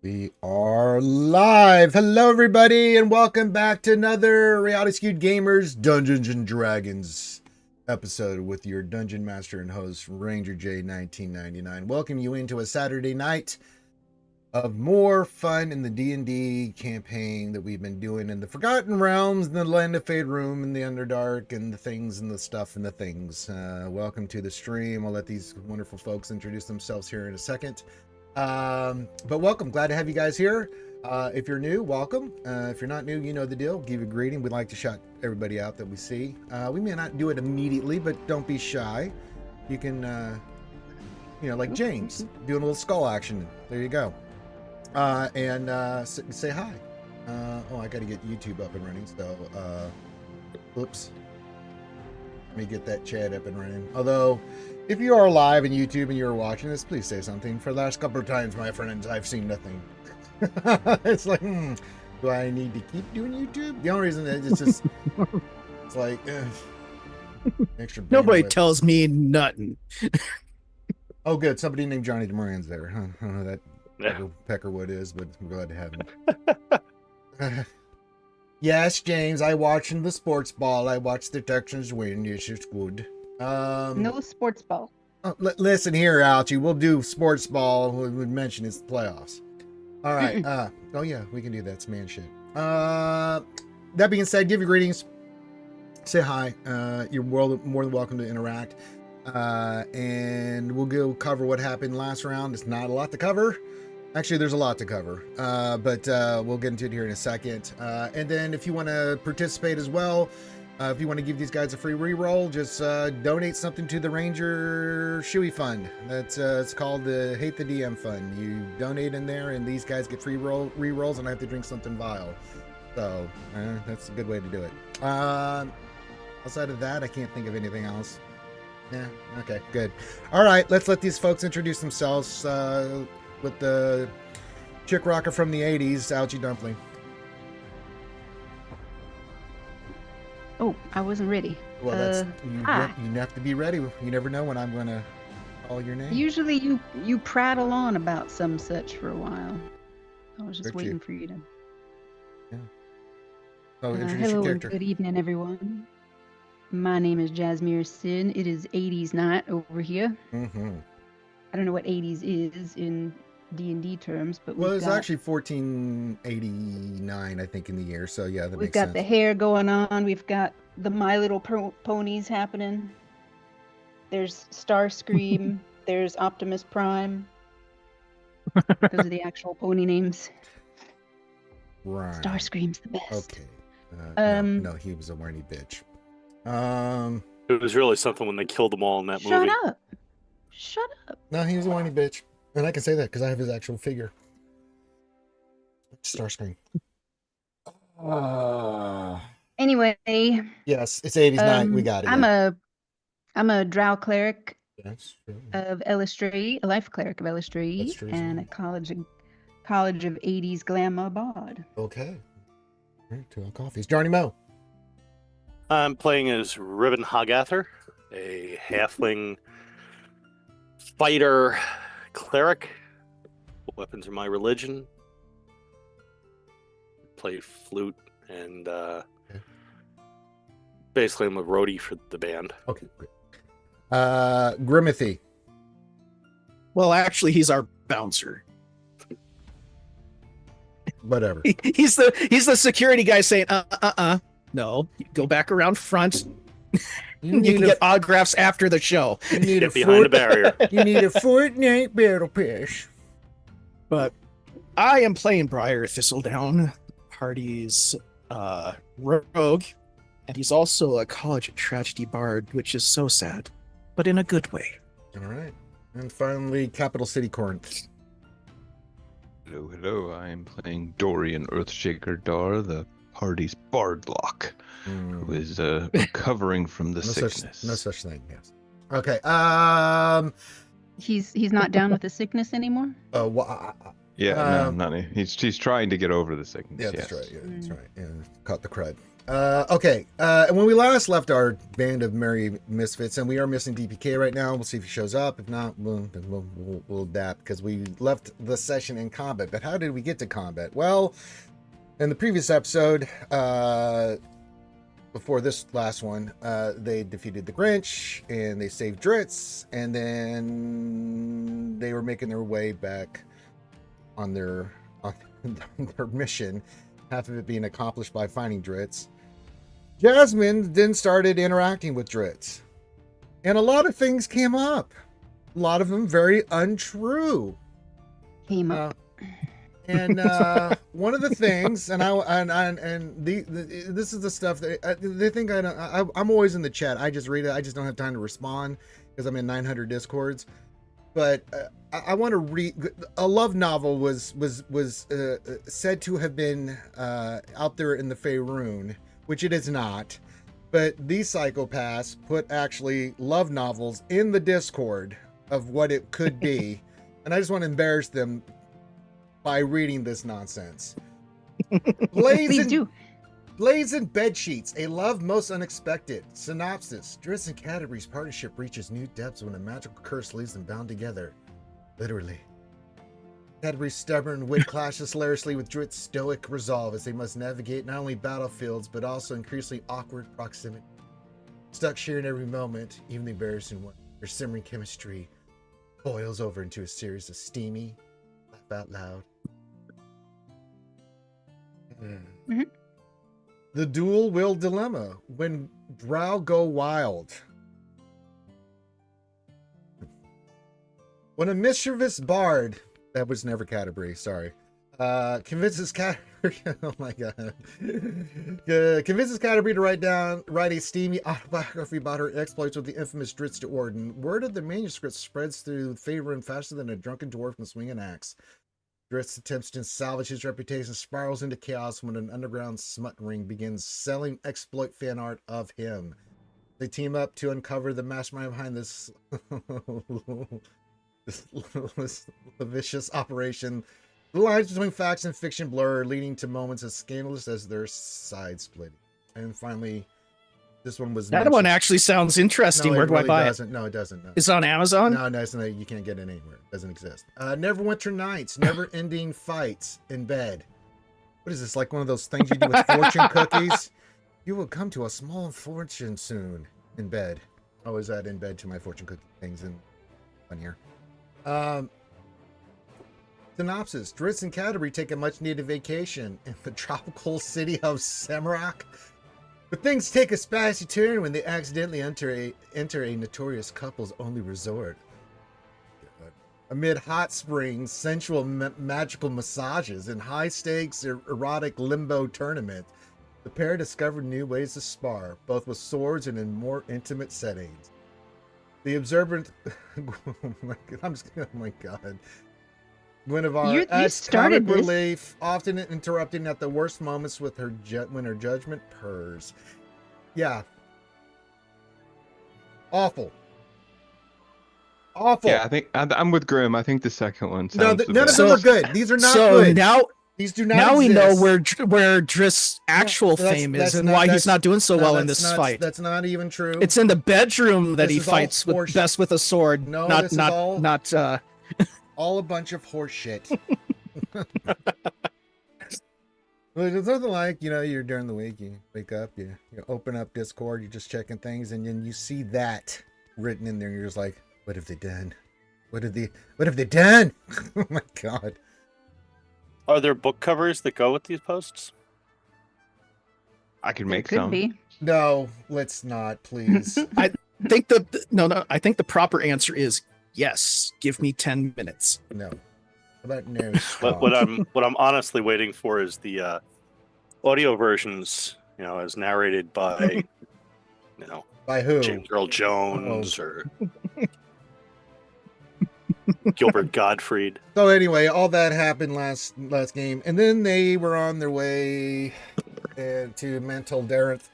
We are live. Hello, everybody, and welcome back to another Reality Skewed Gamers Dungeons and Dragons episode with your Dungeon Master and host, Ranger J 1999. Welcome you into a Saturday night of more fun in the D&D campaign that we've been doing in the Forgotten Realms, in the Land of Faerûn, and the Underdark, and the things and the stuff and the things. Welcome to the stream. I'll let these wonderful folks introduce themselves here in a second. But welcome, glad to have you guys here. If you're new, welcome. If you're not new, you know the deal. Give a greeting. We'd like to shout everybody out that we see. We may not do it immediately, but don't be shy. You can, like James, doing a little skull action. There you go. And say hi. I got to get YouTube up and running. So, oops. Let me get that chat up and running. Although, if you are live on YouTube and you're watching this, please say something. For the last couple of times, my friends, I've seen nothing. It's like, do I need to keep doing YouTube? The only reason is it's just, it's like, extra. Nobody tells me nothing. Oh, good. Somebody named Johnny DeMoran's there. Huh? I don't know who that Peckerwood is, but I'm glad to have him. Yes, James, I watched the sports ball. I watched the Texans win. Yes, it's good. No sports ball. Listen here, Ouchie. We'll do sports ball. We would mention it's the playoffs. All right. Oh yeah, we can do that. It's man shit. That being said, give your greetings. Say hi. You're more than welcome to interact. And we'll go cover what happened last round. It's not a lot to cover. Actually, there's a lot to cover, but we'll get into it here in a second. And then if you want to participate as well, if you want to give these guys a free reroll, just donate something to the Ranger Shoey Fund. That's it's called the Hate the DM Fund. You donate in there, and these guys get free rerolls, and I have to drink something vile. So that's a good way to do it. Outside of that, I can't think of anything else. Yeah. Okay. Good. All right. Let's let these folks introduce themselves. With the chick rocker from the 80s, Ouchie Dumpling. Oh, I wasn't ready. Well, that's you have to be ready. You never know when I'm going to call your name. Usually you prattle on about some such for a while. I was just waiting for you to. Yeah. Oh, introduce hello your and character. good evening, everyone. My name is Jazmyra Synn. It is 80s night over here. Mm-hmm. I don't know what 80s is in D&D terms, but well, it's actually 1489, I think, in the year. So yeah, that makes sense. We've got the hair going on. We've got the My Little Ponies happening. There's Starscream. There's Optimus Prime. Those are the actual pony names. Right. Starscream's the best. Okay. No, he was a whiny bitch. It was really something when they killed them all in that movie. Shut up. No, he was a whiny bitch. And I can say that because I have his actual figure. Starscream. Anyway. Yes, it's 80s night. We got it. I'm a Drow cleric That's true. of Elistray, a life cleric of Elistray, and a college of 80s glamour bard. Okay. All right, 2 coffees. JohnnyMo. I'm playing as Ribin Hoggather, a halfling fighter cleric. Weapons are my religion. Play flute and basically I'm a roadie for the band. Okay, great. Grimothy. Well, actually, he's our bouncer. Whatever. He's the security guy saying, no, go back around front. You can get autographs after the show. You need Get behind the barrier. You need a Fortnite battle pass. But I am playing Briar Thistledown, party's rogue, and he's also a college tragedy bard, which is so sad, but in a good way. All right. And finally, Capital City Corinth. Hello. I am playing Dorian Earthshaker Dahr, the party's bardlock, who is recovering from the sickness. No such thing. Yes. Okay. He's not down with the sickness anymore. No, not he's trying to get over the sickness. Yeah, that's right. Yeah, that's right. Yeah, caught the crud. Okay. And when we last left our band of merry misfits, and we are missing DPK right now, we'll see if he shows up. If not, we'll adapt because we left the session in combat. But how did we get to combat? Well, in the previous episode, before this last one, they defeated the Grinch and they saved Dritz, and then they were making their way back on their mission. Half of it being accomplished by finding Dritz. Jasmine then started interacting with Dritz. And a lot of things came up. A lot of them very untrue. Came up. And one of the things, and this is the stuff that they think I don't. I'm always in the chat. I just read it. I just don't have time to respond because I'm in 900 discords. But I want to read. A love novel was said to have been out there in the Faerûn, which it is not. But these psychopaths put actually love novels in the Discord of what it could be, and I just want to embarrass them by reading this nonsense. Please do. Blades and bed sheets, a love most unexpected. Synopsis: Dritz and Canterbury's partnership reaches new depths when a magical curse leaves them bound together. Literally. Canterbury's stubborn wit clashes hilariously with Dritz's stoic resolve as they must navigate not only battlefields but also increasingly awkward proximity. Stuck sharing every moment, even the embarrassing one, their simmering chemistry boils over into a series of steamy, laugh out loud. Mm-hmm. The dual will dilemma when Drow go wild. When a mischievous bard, that was never Canterbury, sorry, convinces Canterbury, oh my god, convinces Canterbury to write a steamy autobiography about her exploits with the infamous Dritz de Orden. Word of the manuscript spreads through Faerûn faster than a drunken dwarf can swing an axe. Dritz attempts to salvage his reputation spirals into chaos when an underground smut ring begins selling exploit fan art of him. They team up to uncover the mastermind behind this vicious operation. The lines between facts and fiction blur, leading to moments as scandalous as their side splitting. And finally, this one was That mentioned. one actually sounds interesting. Where do I buy it? No, it doesn't. No. It's on Amazon? No, it's not. You can't get it anywhere. It doesn't exist. Neverwinter Nights, never-ending fights in bed. What is this, like one of those things you do with fortune cookies? You will come to a small fortune soon in bed. I always add in bed to my fortune cookie things in one here. Synopsis: Dritz and Canterbury take a much-needed vacation in the tropical city of Samrock. But things take a spicy turn when they accidentally enter a notorious couple's only resort. Amid hot springs, sensual magical massages, and high-stakes erotic limbo tournament, the pair discovered new ways to spar, both with swords and in more intimate settings. The observant... oh my god. Guinevere adds comic relief, often interrupting at the worst moments with her when her judgment purrs. Yeah. Awful. Awful. Yeah, I think I'm with Grimm. I think the second one No, sounds none of them are good. These are not good. Now, these do not now we know exist. where Dritz's actual fame is and why he's not doing so well in this fight. That's not even true. It's in the bedroom that he fights with best with a sword. No, not all a bunch of horse shit. There's nothing like, you're during the week, you wake up, you open up Discord, you're just checking things, and then you see that written in there, and you're just like, what have they done? What have they done? Oh my god. Are there book covers that go with these posts? I could make Could some. be. No, let's not, please. I think I think the proper answer is yes. Give me 10 minutes. No. How about no? What I'm honestly waiting for is the audio versions, as narrated by, By who? James Earl Jones or Gilbert Gottfried. So anyway, all that happened last game, and then they were on their way to Mantle Darenth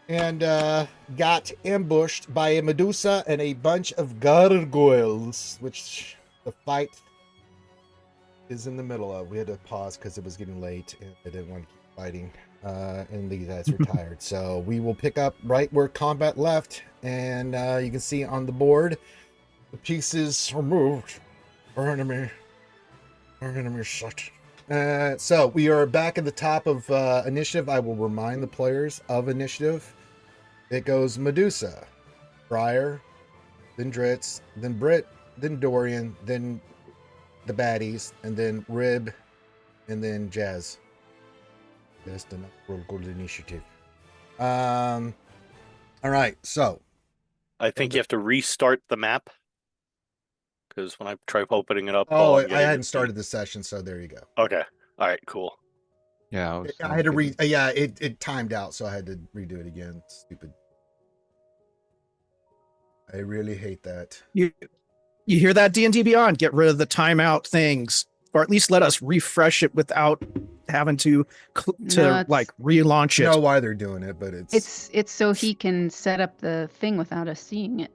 and got ambushed by a Medusa and a bunch of gargoyles, which the fight is in the middle of. We had to pause because it was getting late, and I didn't want to keep fighting, and the that's retired. So we will pick up right where combat left, and you can see on the board the pieces are moved. Our enemy shot. So we are back at the top of initiative. I will remind the players of initiative. It goes Medusa, Briar, then Dritz, then Brit, then Dorian, then the baddies, and then Rib, and then Jazz. That's the roll good initiative. All right, so I think you have to restart the map because when I try opening it up, I hadn't started the session, so there you go. Okay, all right, cool. Yeah, I had to read. Yeah, it timed out, so I had to redo it again. Stupid. I really hate that. You hear that, D&D Beyond? Get rid of the timeout things, or at least let us refresh it without having to relaunch it. I know why they're doing it, but It's so he can set up the thing without us seeing it.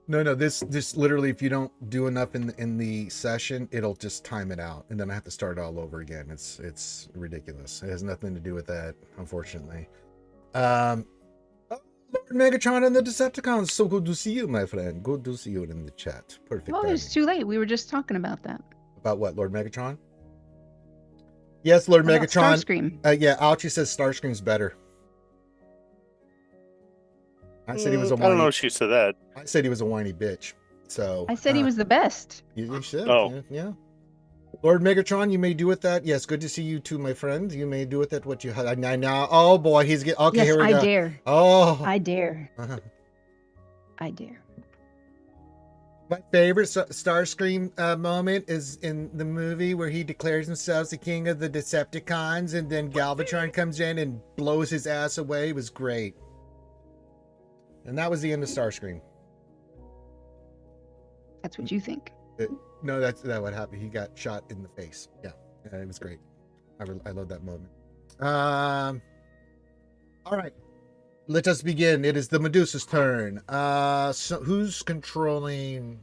No. This literally, if you don't do enough in the session, it'll just time it out, and then I have to start all over again. It's ridiculous. It has nothing to do with that, unfortunately. Lord Megatron and the Decepticons. So good to see you, my friend. Good to see you in the chat. Perfect. Well, it's too late. We were just talking about that. About what, Lord Megatron? Yes, Lord About Megatron. Starscream. Yeah, Ouchie says Starscream's better. I said he was a whiny. I don't know if she said that. I said he was a whiny bitch. So I said he was the best. You should. Oh. Yeah. Lord Megatron, you may do with that. Yes, good to see you too, my friend. You may do with that what you had. Now, oh boy, he's getting. Okay, Yes, here we go. I dare. Oh, I dare. uh-huh. I dare. My favorite Starscream moment is in the movie where he declares himself the king of the Decepticons, and then Galvatron comes in and blows his ass away. It was great. And that was the end of Starscream. That's what you think. No, that's what happened. He got shot in the face. Yeah, it was great. I love that moment. All right, let us begin. It is the Medusa's turn. So who's controlling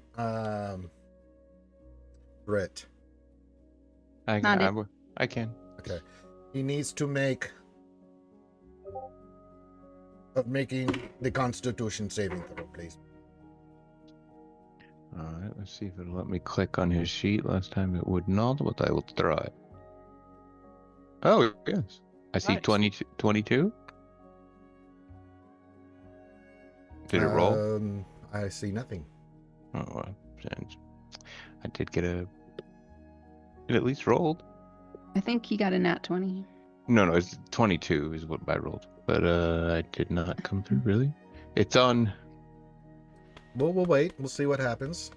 Brit? I can. Okay, he needs to make making the Constitution saving throw, please. All right, let's see if it'll let me click on his sheet. Last time it would not, but I will try. Oh, yes. I see Nice. 22. Did it roll? I see nothing. Oh, well, I did get it at least rolled. I think he got a nat 20. No, it's 22 is what I rolled. But I did not come through, really. It's on. We'll wait. We'll see what happens.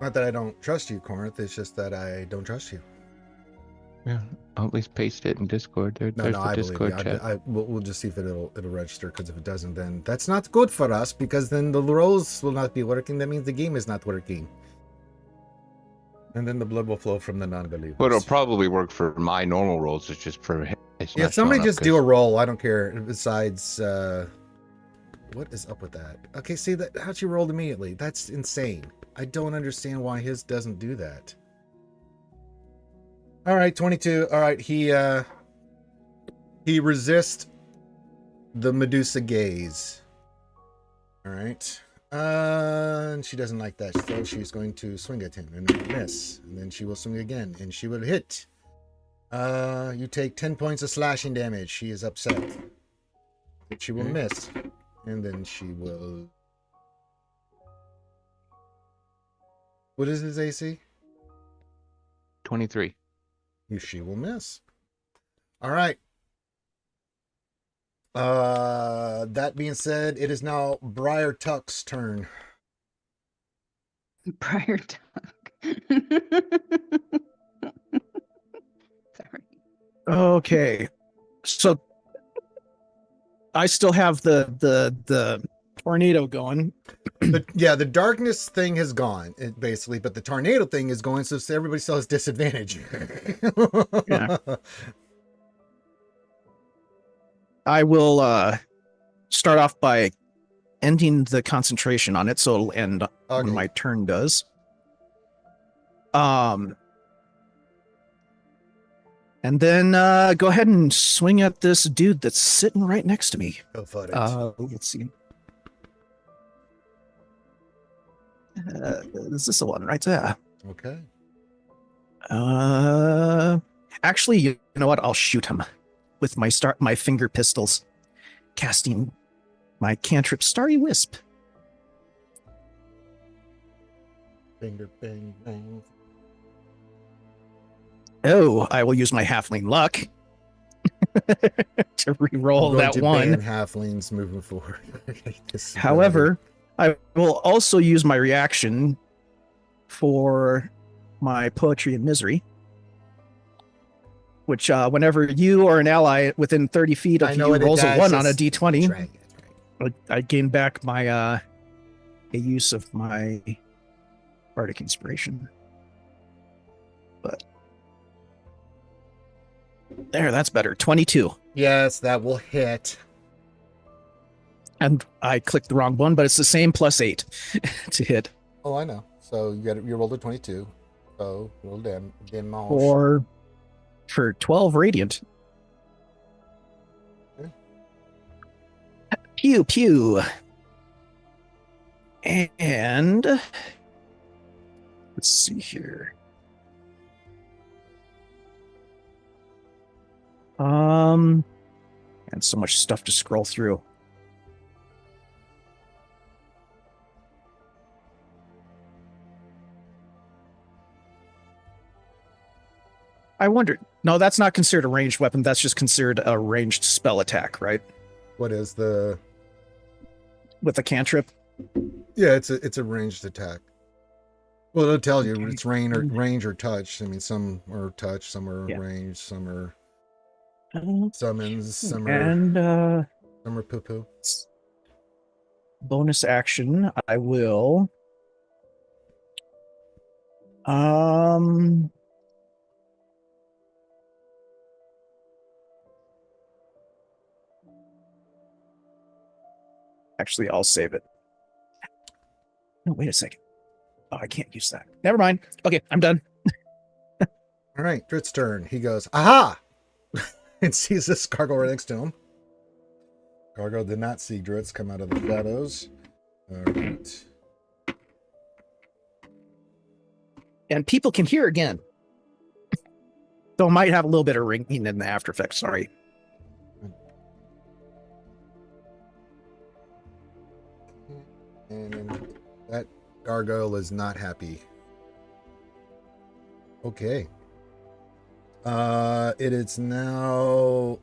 Not that I don't trust you, Corinth. It's just that I don't trust you. Yeah, I'll at least paste it in Discord. There's No, the I believe Discord you. chat. We'll just see if it'll register. Because if it doesn't, then that's not good for us. Because then the rolls will not be working. That means the game is not working. And then the blood will flow from the non-believers. But it'll probably work for my normal rolls. It's just for him. It's Yeah, not somebody showing up just do a roll. I don't care. Besides, what is up with that? Okay, see that? How'd you roll immediately? That's insane. I don't understand why his doesn't do that. All right, 22. All right, he resists the Medusa gaze. All right. And she doesn't like that, so she's going to swing at him and miss. And then she will swing again, and she will hit. You take 10 points of slashing damage. She is upset. She will miss. And then she will... What is his AC? 23. She will miss. All right. That being said, it is now Briar Tuck's turn. Briar Tuck. Sorry. Okay, so I still have the tornado going. The darkness thing has gone, basically, but the tornado thing is going, so everybody still has disadvantage. Yeah. I will start off by ending the concentration on it, so it'll end Okay. when my turn does. And then go ahead and swing at this dude that's sitting right next to me. Go for it. Let's see. This is the one right there. Okay. Actually, you know what? I'll shoot him with my finger pistols, casting my cantrip Starry Wisp. Finger bang bang. Oh, I will use my halfling luck to re-roll I'm going that to one. ban halflings moving forward. However, I will also use my reaction for my Poetry and Misery, which whenever you or an ally within 30 feet of you rolls a 1 on a d20, right. I gain back my a use of my Bardic Inspiration. But there, that's better. 22. Yes, that will hit. And I clicked the wrong one, but it's the same +8 to hit. Oh, I know. So you rolled a 22. So roll damage. For 12 radiant. Okay. Pew pew. And let's see here. And so much stuff to scroll through. I wondered. No, that's not considered a ranged weapon. That's just considered a ranged spell attack, right? What is the? With a cantrip. Yeah, it's a ranged attack. Well, it'll tell you it's range or touch. I mean, some are touch, some are range, some are summons, some are poo poo. Bonus action. I will. Actually, I'll save it. No, wait a second. Oh, I can't use that. Never mind. Okay, I'm done. All right, Drit's turn. He goes, aha! And sees this gargoyle right next to him. Gargoyle did not see Drit's come out of the shadows. All right. And people can hear again. Though it might have a little bit of ringing in the after effects. Sorry. And that gargoyle is not happy. Okay. It is now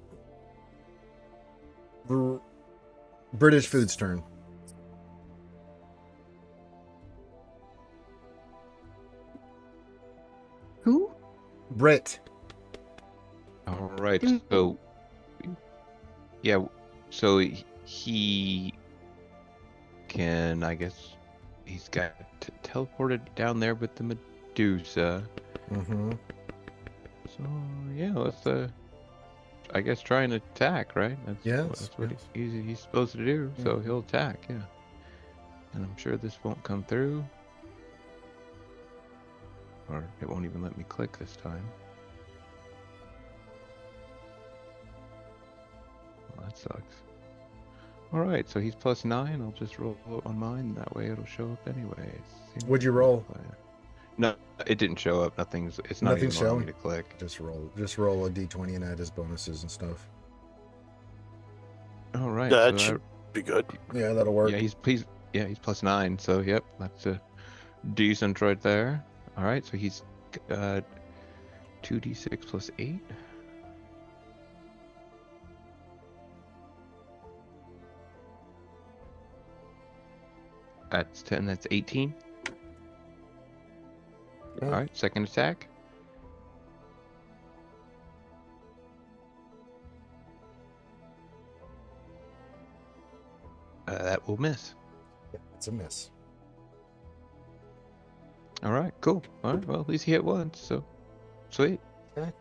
British Food's turn. Who? Brit. All right. So, yeah. So he can, I guess, he's got teleported down there with the Medusa. Mm-hmm. So yeah, let's I guess try and attack, right? That's what he's supposed to do. So he'll attack, yeah. And I'm sure this won't come through, or it won't even let me click this time. Well, that sucks. All right, so he's +9. I'll just roll it on mine. That way it'll show up anyway. What'd you roll? No, it didn't show up. It's not even allowing me to click. Just roll a d20 and add his bonuses and stuff. All right, That so should be good. Yeah, that'll work. yeah, he's +9. So yep, that's a decent right there. All right, so he's 2d6 + 8. That's 10. That's 18. Okay. All right, second attack. That will miss. Yeah, it's a miss. All right, cool. All right, well, at least he hit once, so sweet. Okay.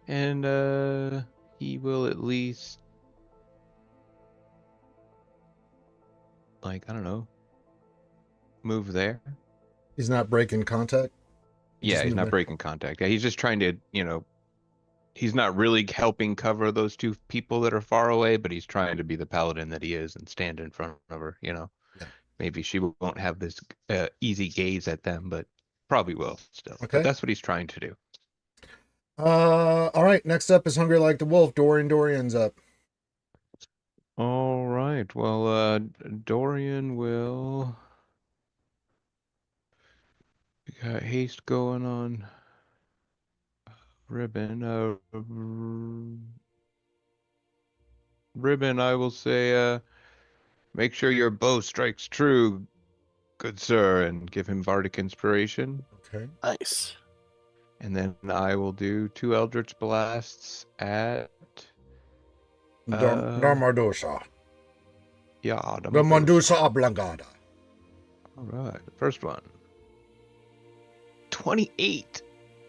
And he will at least, like, I don't know, move there. He's not breaking contact? Yeah, he's not breaking contact. Yeah, he's just trying to, he's not really helping cover those two people that are far away, but he's trying to be the paladin that he is and stand in front of her, Yeah. Maybe she won't have this easy gaze at them, but probably will still. Okay. But that's what he's trying to do. All right. Next up is Hungry Like the Wolf. Dorian's up. All right. Well, Dorian will. We got haste going on. Ribin. Ribin, I will say, make sure your bow strikes true, good sir, and give him Bardic Inspiration. Okay. Nice. And then I will do 2 Eldritch Blasts at... Darmardosa. Yeah, Darmardosa Oblongata. All right, the first one. 28.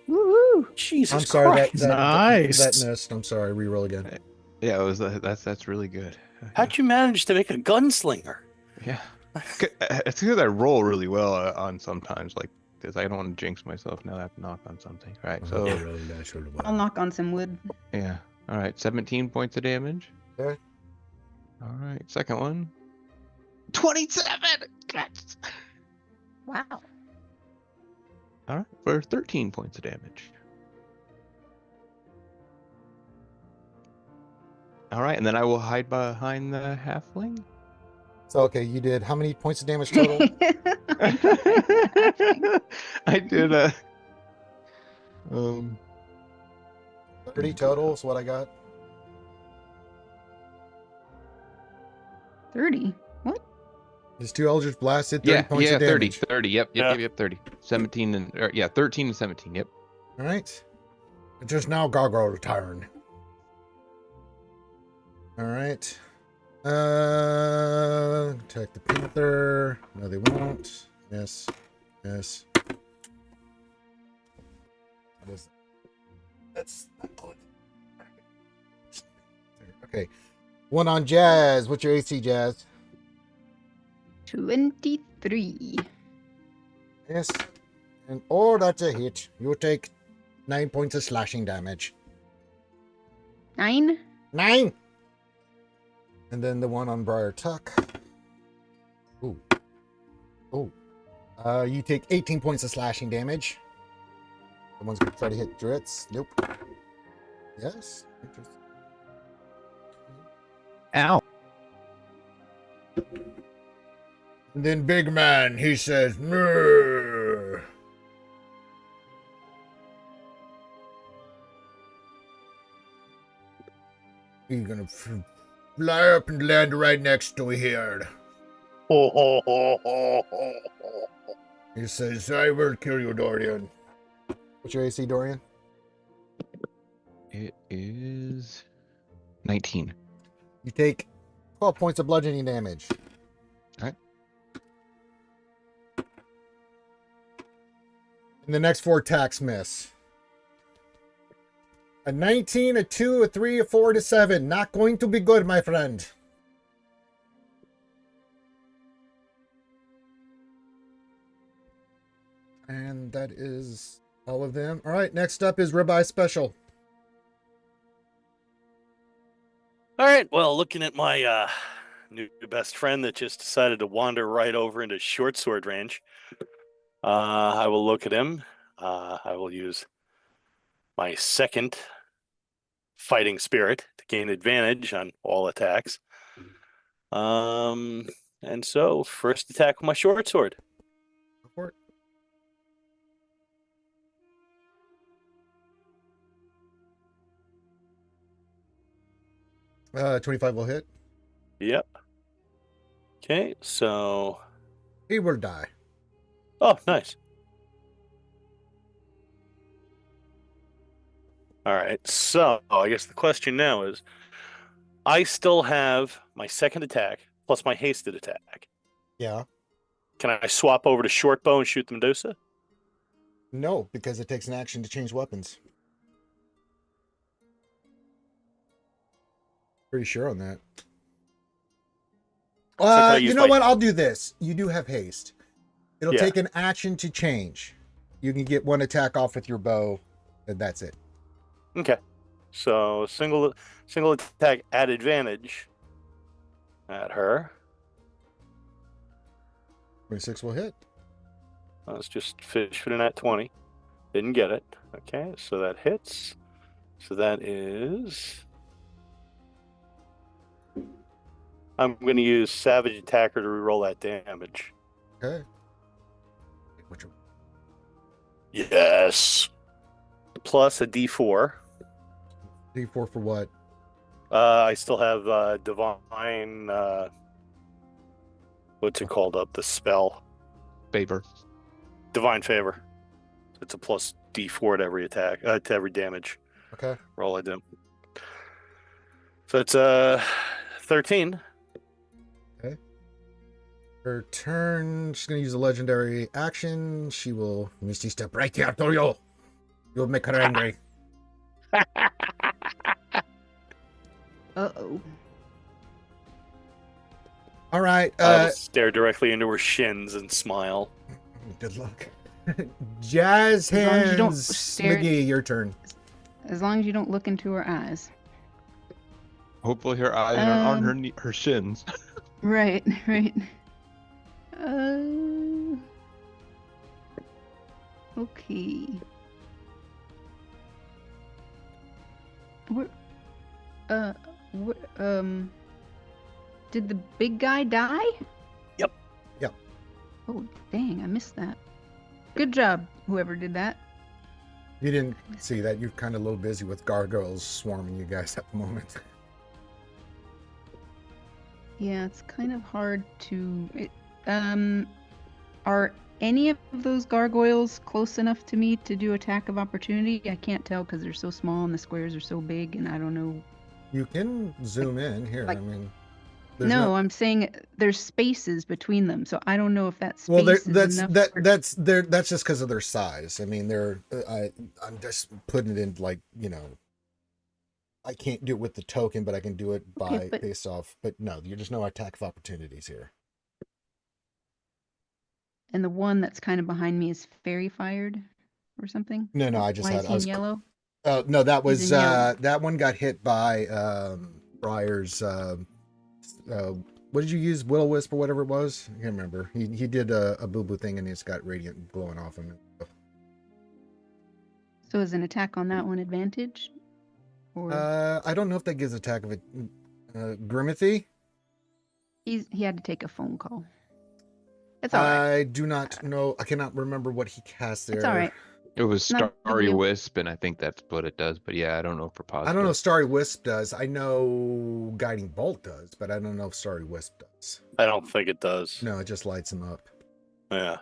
Woohoo! Jesus I'm sorry, Christ. Nice. that missed. I'm sorry. Reroll again. Yeah, it was that's really good. How'd you manage to make a gunslinger? Yeah, it's because I roll really well on sometimes, like because I don't want to jinx myself. Now I have to knock on something. All right, so I'll knock on some wood. yeah, all right, 17 points of damage. Okay. All right, second one. 27. Yes. Wow. All right, for 13 points of damage. All right, and then I will hide behind the halfling. So, okay, you did how many points of damage total? I did 30 total is what I got. 30. What? There's 2 Eldritch Blasted, 30 points yeah, of damage. 30, yep, 30. 17 and 13 and 17, yep. All right. Just now, Gargoyle turn. All right. Attack the Panther. No, they won't. Yes. Yes. That's not good. Okay. One on Jazz. What's your AC, Jazz? 23. Yes. And oh, that's a hit. You take 9 points of slashing damage. 9? 9. And then the one on Briar Tuck. Ooh. Oh. You take 18 points of slashing damage. The one's gonna try to hit Dritz. Nope. Yes. Interesting. Ow. And then Big Man, he says, "Mrrr." He's gonna fly up and land right next to here. He says, "I will kill you, Dorian." What's your AC, Dorian? It is 19. You take 12 points of bludgeoning damage. All right. And the next 4 attacks miss. A 19, a 2, a 3, a 4, a 7. Not going to be good, my friend. And that is all of them. All right, next up is Ribeye Special. All right. Well, looking at my new best friend that just decided to wander right over into short sword range, I will look at him. I will use my second fighting spirit to gain advantage on all attacks. And so first attack with my short sword. Go for it. Uh, 25 will hit. Yep. Okay, so He will die. oh, nice. All right, so I guess the question now is, I still have my second attack plus my hasted attack. Yeah. Can I swap over to short bow and shoot the Medusa? No, because it takes an action to change weapons. Pretty sure on that. can I You use know my- what? I'll do this. You do have haste. It'll take an action to change. You can get one attack off with your bow, and that's it. Okay. So single attack at advantage at her. 26 will hit. Let's just fish with an at 20. Didn't get it. Okay, so that hits. So that is... I'm going to use Savage Attacker to reroll that damage. Okay. Yes. Plus a D4. D4 for what? I still have Divine... what's it called up? The spell. Favor. Divine Favor. It's a plus D4 to every attack, to every damage. Okay. Roll I do. So it's 13. Okay. Her turn, she's going to use a legendary action. She will Misty Step right here, Torio. You'll make her angry. Uh-oh. All right. I will stare directly into her shins and smile. Good luck. Jazz hands. You don't stare. McGee, your turn. As long as you don't look into her eyes. Hopefully her eyes aren't on her shins. Right, right. Okay. Did the big guy die? Yep. Yep. Oh, dang, I missed that. Good job, whoever did that. You didn't see that. You're kind of a little busy with gargoyles swarming you guys at the moment. Yeah, it's kind of hard to... Are any of those gargoyles close enough to me to do attack of opportunity? I can't tell because they're so small and the squares are so big and I don't know. You can zoom in here. I mean... No, I'm saying there's spaces between them, so I don't know if that space that's enough that's just because of their size. I mean, I'm just putting it in like, you know, I can't do it with the token, but I can do it based off. But no, you're just no attack of opportunities here. And the one that's kind of behind me is fairy fired or something. No, I just had. I was yellow. Oh no, that was that one got hit by Briar's. What did you use? Will-O-Wisp or whatever it was? I can't remember. He did a boo-boo thing and it's got radiant glowing off him. So is an attack on that one advantage? Or I don't know if that gives attack of it. Grimothy? He had to take a phone call. It's all right. I do not know. I cannot remember what he cast there. It's all right. It was Starry Wisp, and I think that's what it does. But yeah, I don't know for positive. I don't know if Starry Wisp does. I know Guiding Bolt does, but I don't know if Starry Wisp does. I don't think it does. No, it just lights him up. Yeah.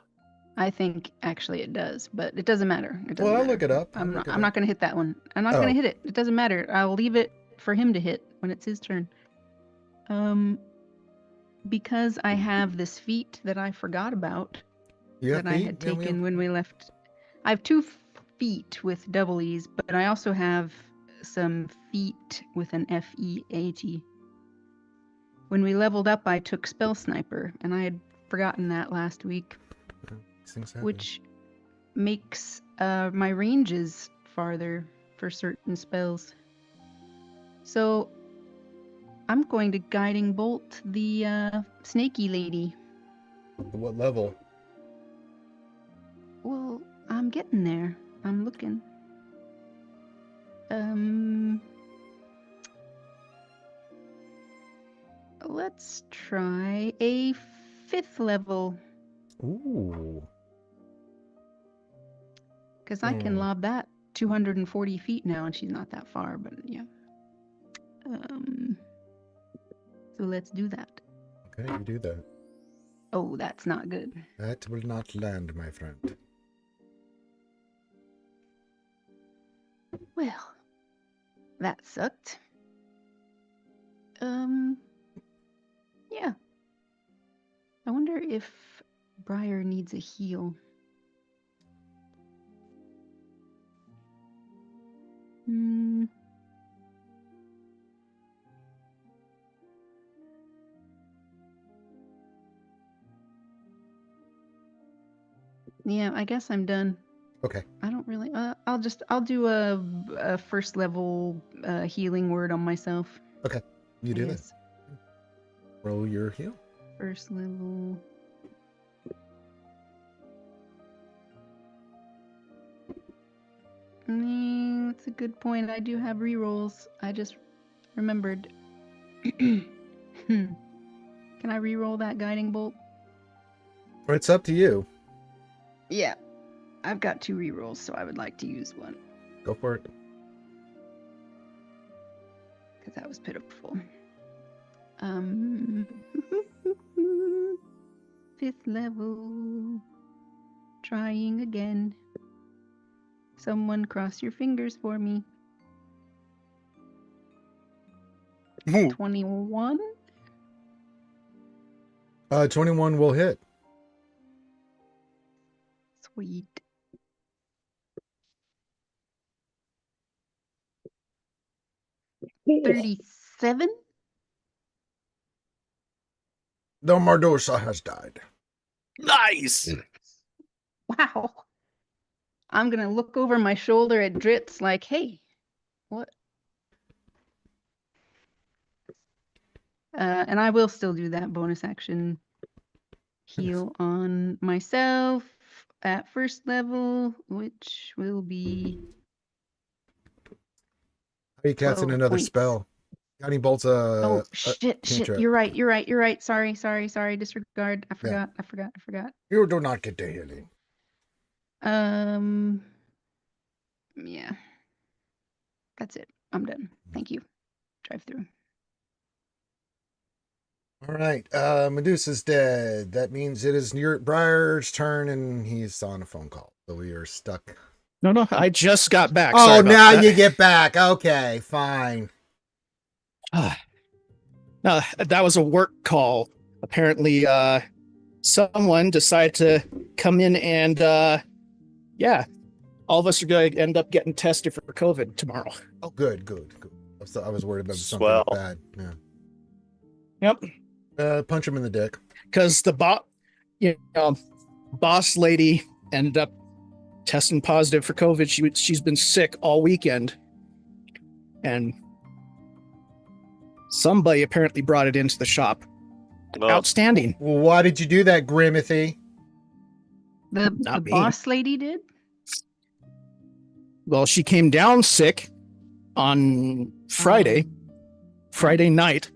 I think actually it does, but it doesn't matter. It doesn't I'll matter. look it up. I'm not going to hit that one. I'm not going to hit it. It doesn't matter. I'll leave it for him to hit when it's his turn. Because I have this feat that I forgot about that I had taken when we left. I have 2 feet with double E's, but I also have some feet with an F-E-A-T. When we leveled up, I took Spell Sniper, and I had forgotten that last week, which makes my ranges farther for certain spells. So I'm going to Guiding Bolt the snaky lady. What level? Well, I'm getting there. I'm looking. Let's try a 5th level. Ooh. Because I can lob that 240 feet now, and she's not that far, but yeah. So let's do that. Okay, you do that. Oh, that's not good. That will not land, my friend. Well, that sucked. Yeah. I wonder if Briar needs a heal. Yeah, I guess I'm done. Okay. I don't really. I'll do a first level healing word on myself. Okay. You do this. Roll your heal. First level. That's a good point. I do have rerolls. I just remembered. Can I reroll that guiding bolt? It's up to you. Yeah. I've got 2 rerolls, so I would like to use one. Go for it. Because that was pitiful. 5th level. Trying again. Someone cross your fingers for me. 21? 21 will hit. Sweet. Cool. 37? The Mardosa has died. Nice. Wow. I'm going to look over my shoulder at Dritz like, hey, what? And I will still do that bonus action heal on myself at first level, which will be. Hey, Cat's in 12 another points. spell. Guiding bolt's Oh, shit. cantrip. You're right. Sorry. Disregard. I forgot. You do not get the healing. Yeah. That's it. I'm done. Thank you. Drive through. All right. Medusa's dead. That means it is Briar's turn, and he's on a phone call. So we are stuck. No, I just got back. Oh, Sorry about now that. you get back. Okay, fine. No, that was a work call. Apparently, someone decided to come in and, yeah, all of us are going to end up getting tested for COVID tomorrow. Oh, good. I was worried about something Swell. bad. Yeah. Yep. Punch him in the dick. Because the boss lady ended up testing positive for COVID. She's been sick all weekend, and somebody apparently brought it into the shop. Well, Outstanding. Well, why did you do that, Grimothy? The Not me. boss lady did? Well, she came down sick on Friday night.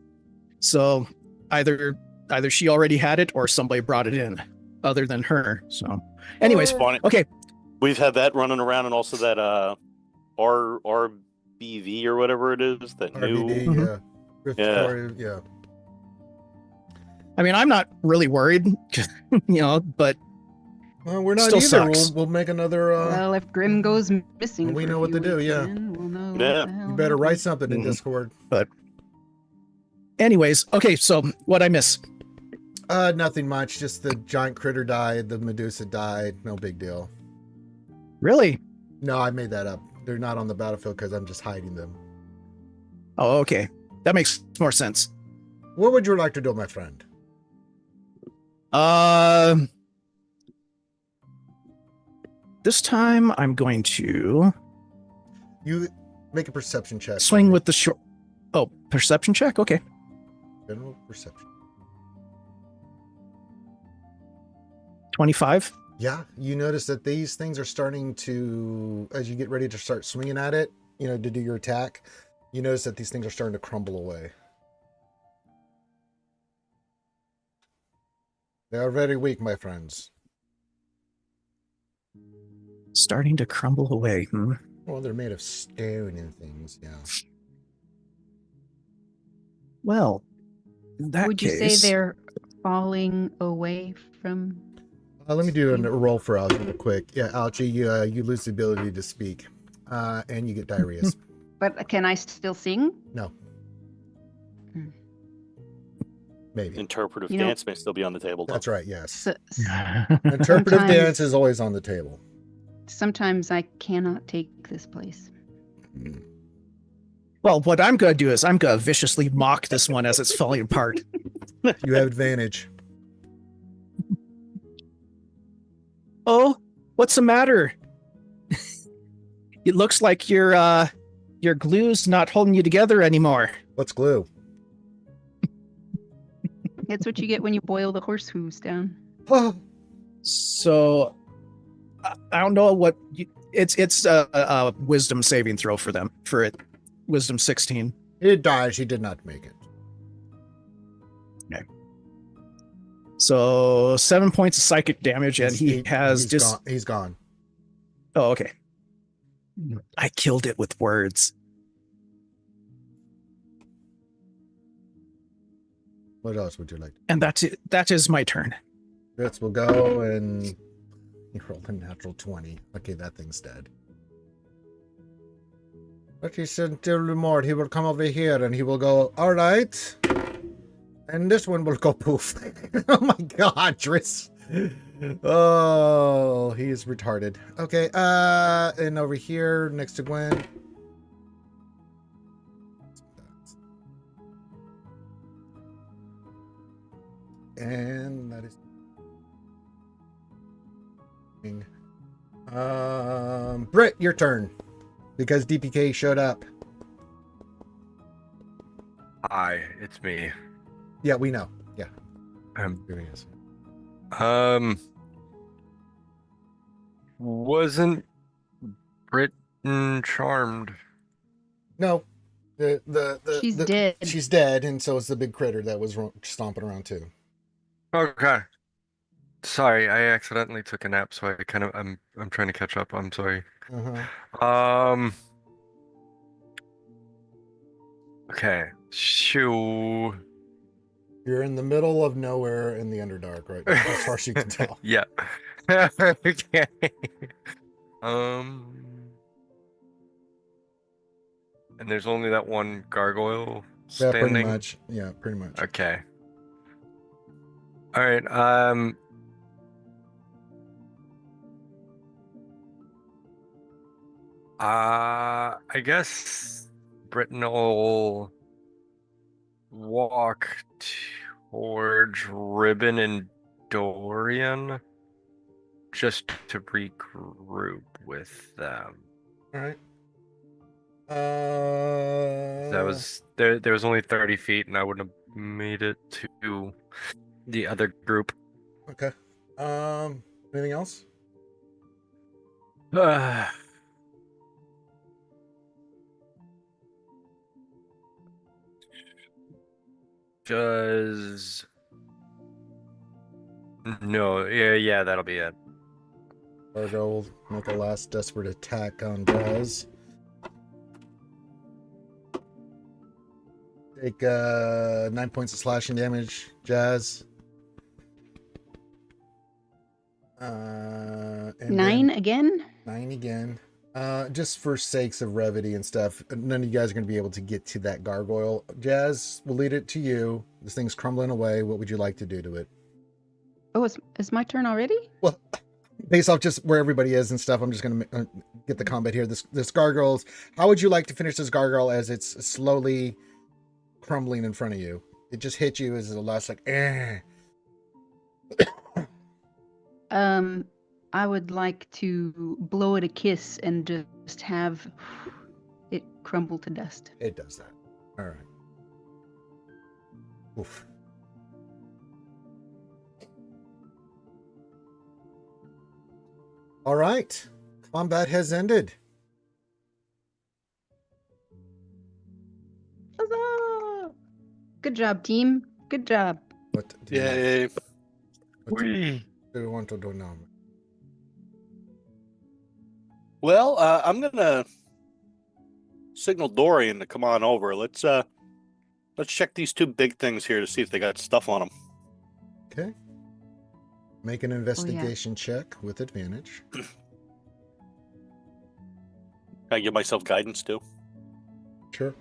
So either she already had it or somebody brought it in other than her. So anyways, funny. okay. We've had that running around, and also that RBV or whatever it is, that RBD, new. yeah. I mean, I'm not really worried, but Well, we're not Still either. sucks. We'll make another. Well, if Grimm goes missing, we for know a what few to do, weeks, yeah. then we'll know what Yeah. the hell You better write happened. something in Mhm. Discord. anyways, okay. So what'd I miss? Nothing much. Just the giant critter died. The Medusa died. No big deal. Really? No, I made that up. They're not on the battlefield because I'm just hiding them. Oh, okay. That makes more sense. What would you like to do, my friend? This time I'm going to You make a perception check. swing with the short. Oh, perception check. Okay. General perception. 25. Yeah, you notice that these things are starting to, as you get ready to start swinging at it, to do your attack, you notice that these things are starting to crumble away. They are very weak, my friends. Starting to crumble away. Well, they're made of stone and things, yeah. Well, in that Would you case, say they're falling away from? Let me do a roll for Ouchie real quick. Yeah, Ouchie, you lose the ability to speak, and you get diarrhea. But can I still sing? No. Maybe. Interpretive You know- dance may still be on the table. That's right, yes. Interpretive Sometimes- dance is always on the table. Sometimes I cannot take this place. well, what I'm going to do is I'm going to viciously mock this one as it's falling apart. You have advantage. Oh, What's the matter? It looks like your glue's not holding you together anymore. What's glue? That's what you get when you boil the horse hooves down. So I don't know what it's a wisdom saving throw for them for it. Wisdom 16. He dies. He did not make it. Okay. So 7 points of psychic damage, and he's gone. Oh, okay. I killed it with words. What else would you like? And that's it. That is my turn. This will go, and you rolled a natural 20. Okay, that thing's dead. But he said to Lumord, he will come over here and he will go, all right. And this one will go poof. Oh my god, Driss. Oh, he's retarded. Okay, and over here next to Gwen. And that is Britt, your turn. Because DPK showed up. Hi, it's me. Yeah, we know. Yeah. Here he is. Wasn't Briton charmed? No. She's dead. She's dead, and so is the big critter that was stomping around too. Okay. Sorry, I accidentally took a nap, so I kind of I'm trying to catch up. I'm sorry. Okay. Shoo. You're in the middle of nowhere in the Underdark right now, as far as you can tell. Yeah. Okay. And there's only that one gargoyle Yeah, standing. pretty much. Yeah, pretty much. Okay. All right. I guess Briton will walk towards Ribin and Dorian just to regroup with them. All right. That was there was only 30 feet and I wouldn't have made it to the other group. Okay. Anything else? No, yeah, that'll be it. Virgo will make a last desperate attack on Jazz. Take 9 points of slashing damage, Jazz. 9 again? 9 again. Just for sakes of brevity and stuff, none of you guys are going to be able to get to that gargoyle. Jazz, we'll lead it to you. This thing's crumbling away. What would you like to do to it? Oh, it's my turn already? Well, based off just where everybody is and stuff, I'm just going to get the combat here. This gargoyle's... How would you like to finish this gargoyle as it's slowly crumbling in front of you? It just hit you as the last, like, eh. I would like to blow it a kiss and just have it crumble to dust. It does that. All right. Oof. All right. Combat has ended. Huzzah! Good job, team. Good job. What do you want? Yay. What do you want to do now? Well, I'm gonna signal Dorian to come on over. Let's check these two big things here to see if they got stuff on them. Okay. Make an investigation check with advantage. Can I give myself guidance too? Sure.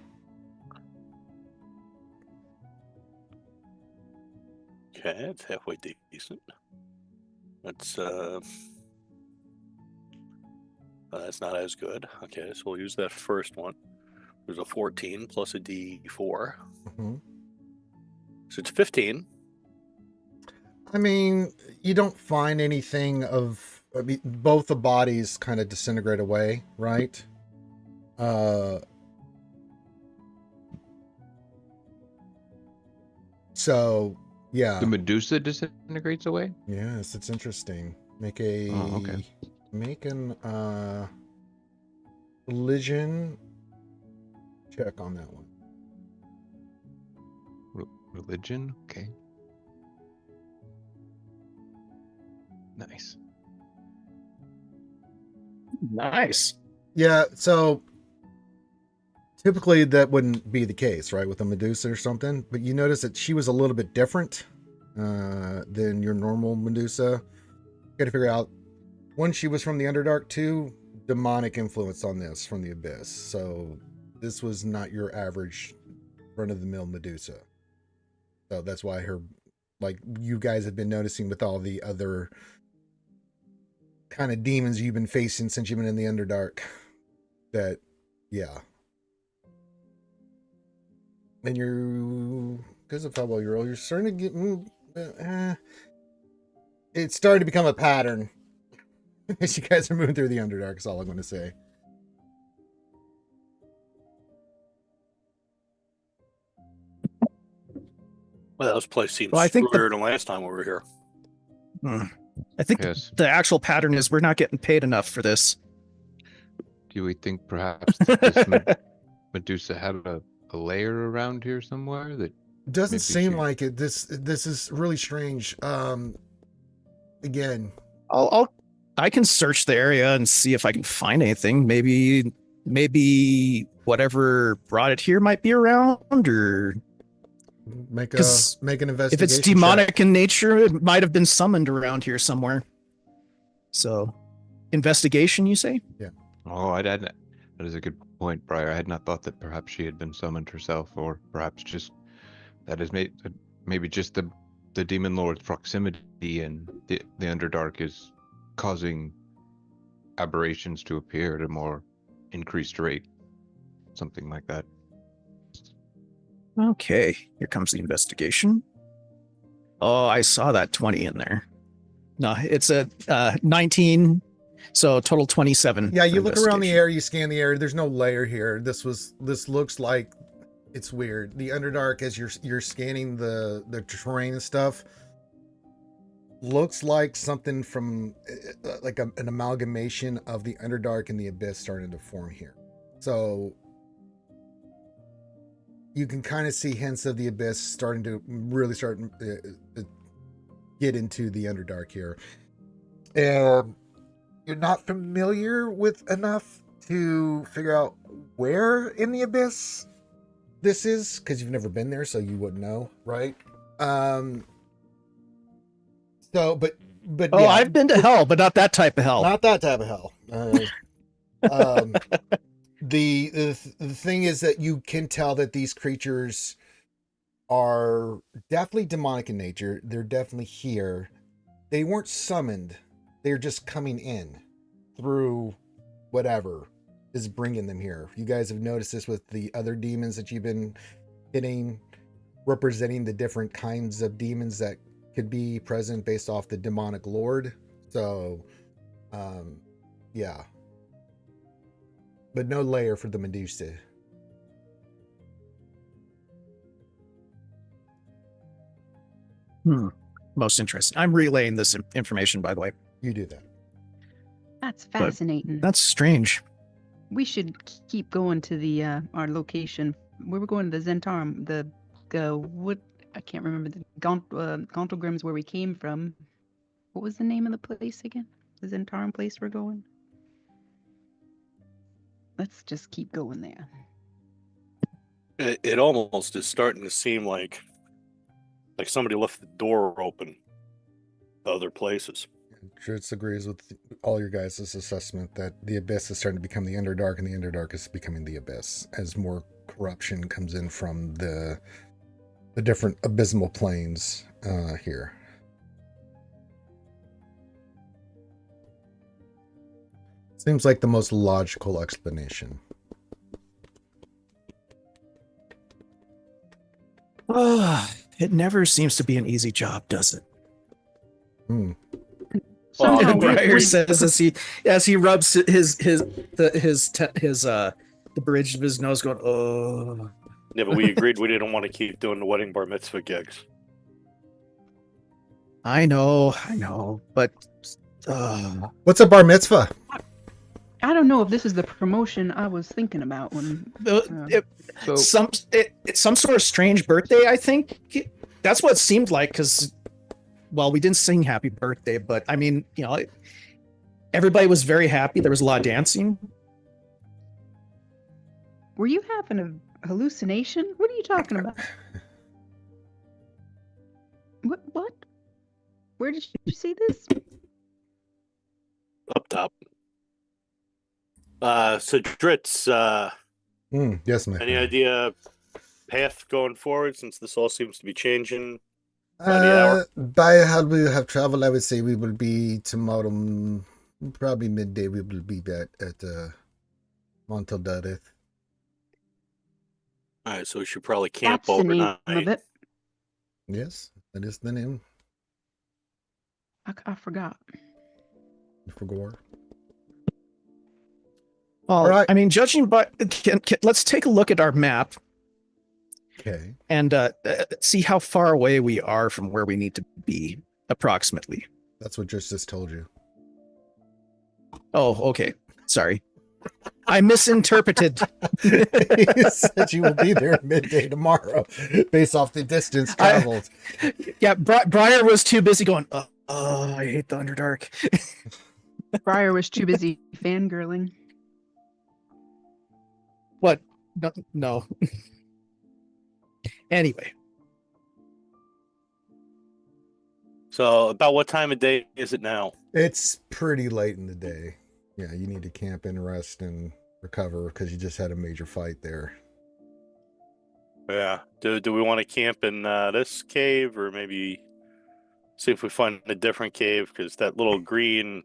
Okay, it's halfway decent. That's not as good. Okay, so we'll use that first one. There's a 14 plus a D4. Mm-hmm. So it's 15. I mean, you don't find anything of I mean, both the bodies kind of disintegrate away, right? So yeah, The Medusa disintegrates away. yes, it's interesting. Make okay. an religion check on that one. Religion. Okay. Nice. Nice. Yeah, so typically that wouldn't be the case, right, with a Medusa or something, but you notice that she was a little bit different than your normal Medusa. Got to figure out, one, she was from the Underdark, two, demonic influence on this from the Abyss, so this was not your average run-of-the-mill Medusa. So that's why her, like you guys have been noticing with all the other kind of demons you've been facing since you've been in the Underdark, that, yeah. And you're, because of how well you roll, you're starting to get, it's starting to become a pattern as you guys are moving through the Underdark, is all I'm going to say. Well, this place seems Well, I think screwier than last time we were here. I think Yes. the actual pattern is we're not getting paid enough for this. Do we think perhaps this Medusa had a layer around here somewhere that Doesn't maybe seem she- like it. This is really strange. Again, I can search the area and see if I can find anything. Maybe whatever brought it here might be around, or make an 'Cause investigation. if it's check. demonic in nature, it might have been summoned around here somewhere. So, investigation, you say? Oh, that is a good point, Briar. I had not thought that perhaps she had been summoned herself, or perhaps just that is maybe just the demon lord's proximity and the Underdark is causing aberrations to appear at a more increased rate, something like that. Okay, here comes the investigation. Oh, I saw that 20 in there. No, it's a 19, so total 27. Yeah, for you look around the investigation. area, you scan the area. There's no layer here. This looks like it's weird. The Underdark, as you're scanning the terrain and stuff, looks like something from like an amalgamation of the Underdark and the Abyss starting to form here. So you can kind of see hints of the Abyss starting to really start to get into the Underdark here. And you're not familiar with enough to figure out where in the Abyss this is, because you've never been there, so you wouldn't know, right? So, but Oh, yeah, I've been to hell, but not that type of hell. not that type of hell. The thing is that you can tell that these creatures are definitely demonic in nature. They're definitely here. They weren't summoned. They're just coming in through whatever is bringing them here. You guys have noticed this with the other demons that you've been hitting, representing the different kinds of demons that could be present based off the demonic lord. So, yeah. But no layer for the Medusa. Most interesting. I'm relaying this information, by the way. You do that. That's fascinating. That's strange. We should keep going to the our location. We were going to the Zentarum, the what I can't remember the Gauntlgrim's where we came from. What was the name of the place again? The Zentarum place we're going. Let's just keep going there. It almost is starting to seem like somebody left the door open to other places. Dritz agrees with all your guys' assessment that the Abyss is starting to become the Underdark, and the Underdark is becoming the Abyss as more corruption comes in from the different abysmal planes here. Seems like the most logical explanation. It never seems to be an easy job, does it? Somehow Briar says as he rubs the bridge of his nose, going, "Oh." Yeah, but we agreed we didn't want to keep doing the wedding bar mitzvah gigs. I know, but What's a bar mitzvah? I don't know if this is the promotion I was thinking about when. it's some sort of strange birthday. I think that's what it seemed like. Because, well, we didn't sing "Happy Birthday," but I mean, everybody was very happy. There was a lot of dancing. Were you having a hallucination? What are you talking about? What? Where did you see this? Up top. So Dritz, Yes, my any friend. idea path going forward since this all seems to be changing by the hour? By how we have traveled, I would say we will be tomorrow, probably midday. We will be back at Montaldadeth. All right, so we should probably camp That's the name overnight. of it. Yes, that is the name. I forgot. For Gore. Well, All right. I mean, judging by, let's take a look at our map Okay. and see how far away we are from where we need to be, approximately. That's what just told you. Oh, okay. Sorry. I misinterpreted. You said you will be there midday tomorrow, based off the distance traveled. Yeah, Briar was too busy going, I hate the Underdark. Briar was too busy fangirling. What? No. Anyway. So about what time of day is it now? It's pretty late in the day. Yeah, you need to camp and rest and recover because you just had a major fight there. Yeah. Do we want to camp in this cave or maybe see if we find a different cave? Because that little green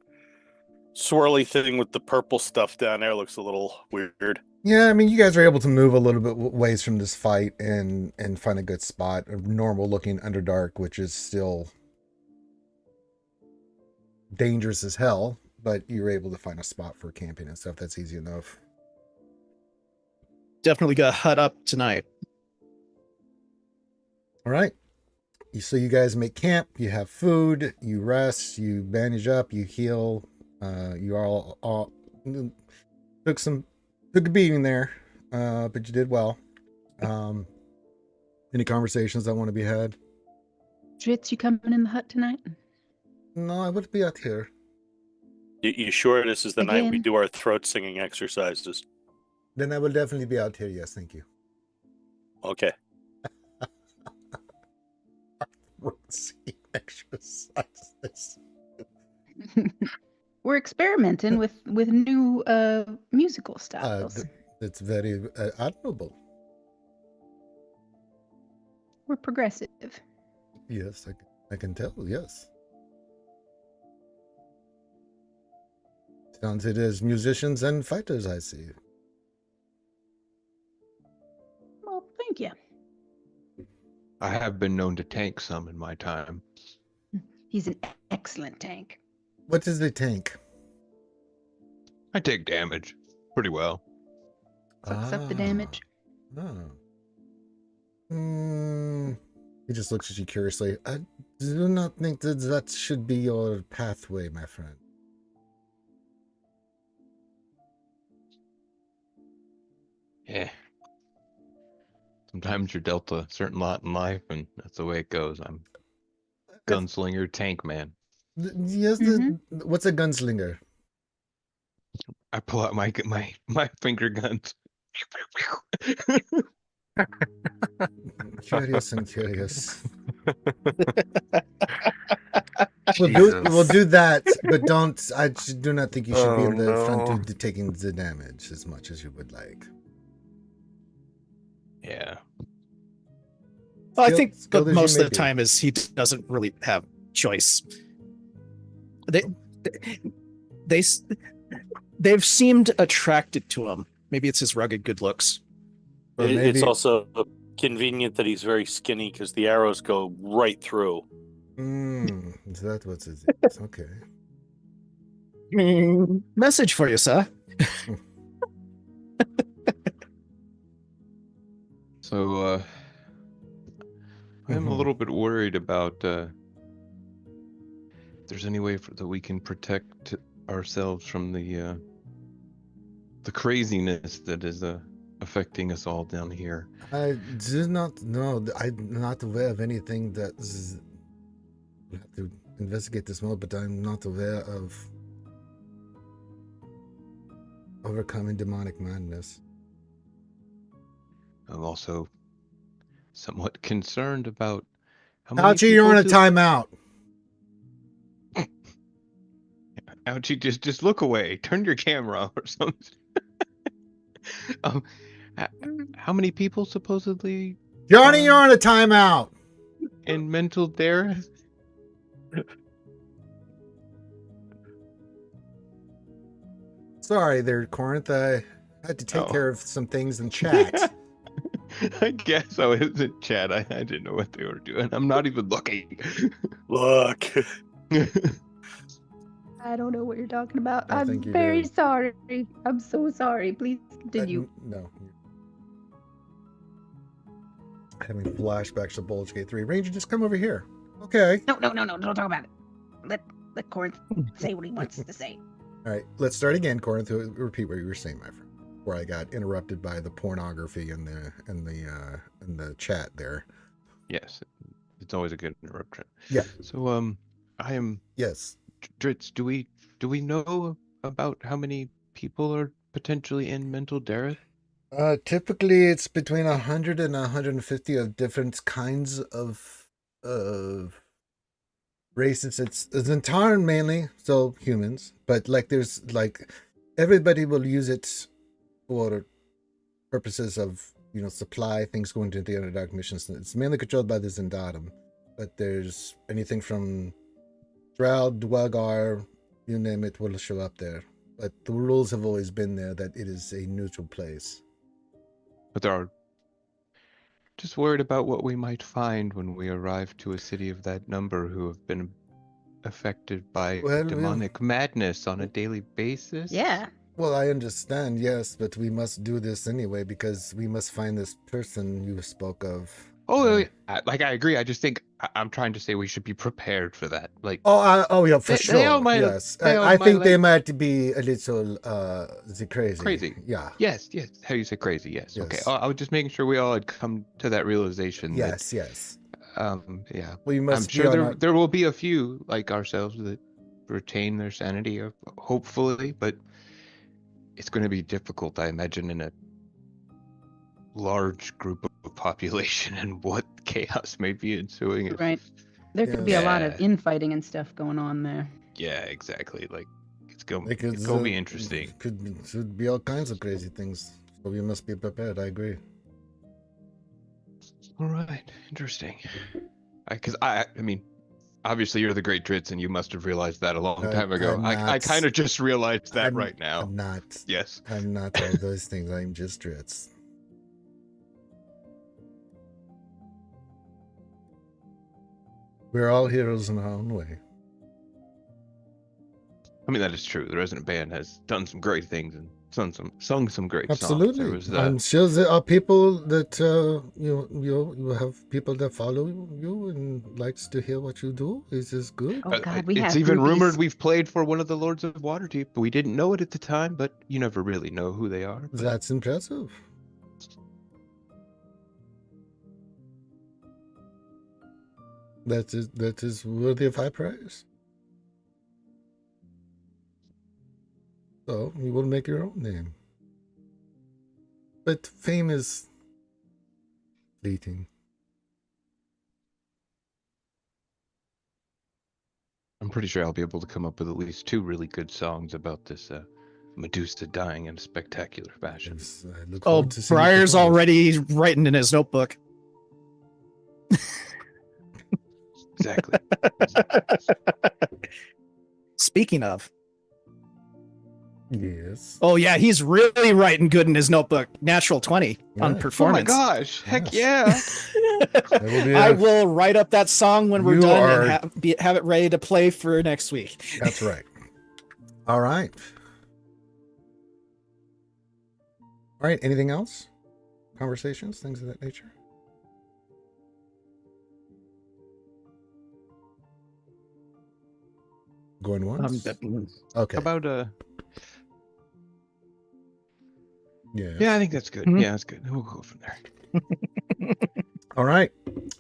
swirly thing with the purple stuff down there looks a little weird. Yeah, I mean, you guys are able to move a little bit ways from this fight and find a good spot, a normal looking Underdark, which is still dangerous as hell, but you're able to find a spot for camping and stuff. That's easy enough. Definitely got a hut up tonight. All right. So you guys make camp, you have food, you rest, you bandage up, you heal. You all took a beating there, but you did well. Any conversations that want to be had? Dritz, you coming in the hut tonight? No, I would be out here. You sure this is the night we Again? do our throat singing exercises? Then I will definitely be out here. Yes, thank you. Okay. Exercises. We're experimenting with new musical styles. It's very admirable. We're progressive. Yes, I can tell. Yes. Talented as musicians and fighters, I see. Well, thank you. I have been known to tank some in my time. He's an excellent tank. What is the tank? I take damage pretty well. Sucks up the damage. Oh. He just looks at you curiously. I do not think that should be your pathway, my friend. Yeah. Sometimes you're dealt a certain lot in life, and that's the way it goes. I'm gunslinger, tank man. Yes. What's a gunslinger? I pull out my finger guns. Curious and curious. We'll do that, but don't. I do not think you should be in the front taking the damage as much as you would like. Yeah. Well, I think skilled as you most of may the be. time is he doesn't really have choice. They've seemed attracted to him. Maybe it's his rugged good looks. Or It's maybe- also convenient that he's very skinny because the arrows go right through. Is that what it is? Okay. Message for you, sir. So, I'm a little bit worried about if there's any way that we can protect ourselves from the craziness that is affecting us all down here. I do not know. I'm not aware of anything that is. We have to investigate this more, but I'm not aware of overcoming demonic madness. I'm also somewhat concerned about how many Ouchie, you're on a timeout. Ouchie, just look away. Turn your camera or something. How many people supposedly? Johnny, you're on a timeout. In mental Dahr? Sorry there, Corinth. I had to take care of some things in chat. I guess I was in chat. I didn't know what they were doing. I'm not even looking. Look. I don't know what you're talking about. I I'm think you very do. sorry. I'm so sorry. Please continue. No. Having flashbacks to Baldur's Gate 3. Ranger, just come over here. Okay. No. Don't talk about it. Let Corinth say what he wants to say. All right. Let's start again, Corinth. Repeat what you were saying, my friend. Where I got interrupted by the pornography in the chat there. Yes, it's always a good interruption. Yeah. So I am. Yes. Dritz, do we know about how many people are potentially in mental Dahr? Typically it's between 100 and 150 of different kinds of races. It's Zentaran mainly, so humans, but there's everybody will use it for purposes of supply, things going to the Underdark missions. It's mainly controlled by the Zendatum, but there's anything from Drow, Dwagar, you name it, will show up there. But the rules have always been there that it is a neutral place. But there are just worried about what we might find when we arrive to a city of that number who have been affected by demonic madness on a daily basis. Yeah. Well, I understand, yes, but we must do this anyway because we must find this person you spoke of. Oh, I agree. I just think I'm trying to say we should be prepared for that. Yeah, for sure. They all might, yes, I think they might be a little crazy. Crazy. Yeah. Yes. How you say crazy? Yes. Okay. I was just making sure we all had come to that realization. Yes. Yeah. We must. I'm sure there will be a few like ourselves that retain their sanity, hopefully, but it's going to be difficult, I imagine, in a large group of population and what chaos may be ensuing. Right. There could be a lot of infighting and stuff going on there. Yeah, exactly. It's going to be interesting. Could be all kinds of crazy things. So we must be prepared. I agree. All right. Interesting. Because I mean, obviously you're the great Dritz and you must have realized that a long time ago. I kind of just realized that right now. I'm not. Yes. I'm not all those things. I'm just Dritz. We're all heroes in our own way. I mean, that is true. The Resonant Band has done some great things and sung some great Absolutely. songs. I'm sure there are people that you have people that follow you and likes to hear what you do. Is this good? Oh God, it's even rumored we've played for one of the Lords of Waterdeep. We didn't know it at the time, but you never really know who they are. But... That's impressive. That is worthy of high praise. So you will make your own name. But fame is fleeting. I'm pretty sure I'll be able to come up with at least 2 really good songs about this Medusa dying in a spectacular fashion. Yes, I look forward to seeing Briar's already writing in his notebook. Exactly. Speaking of. Yes. Oh yeah, he's really writing good in his notebook. Natural 20 on Yeah. performance. Oh my gosh! Heck Yes. yeah! I will write up that song when we're done and have it ready to play for next week. That's right. All right. All right. Anything else? Conversations, things of that nature? Going once? Okay. How about Yeah. Yeah, I think that's good. Mhm. Yeah, that's good. We'll go from there. All right.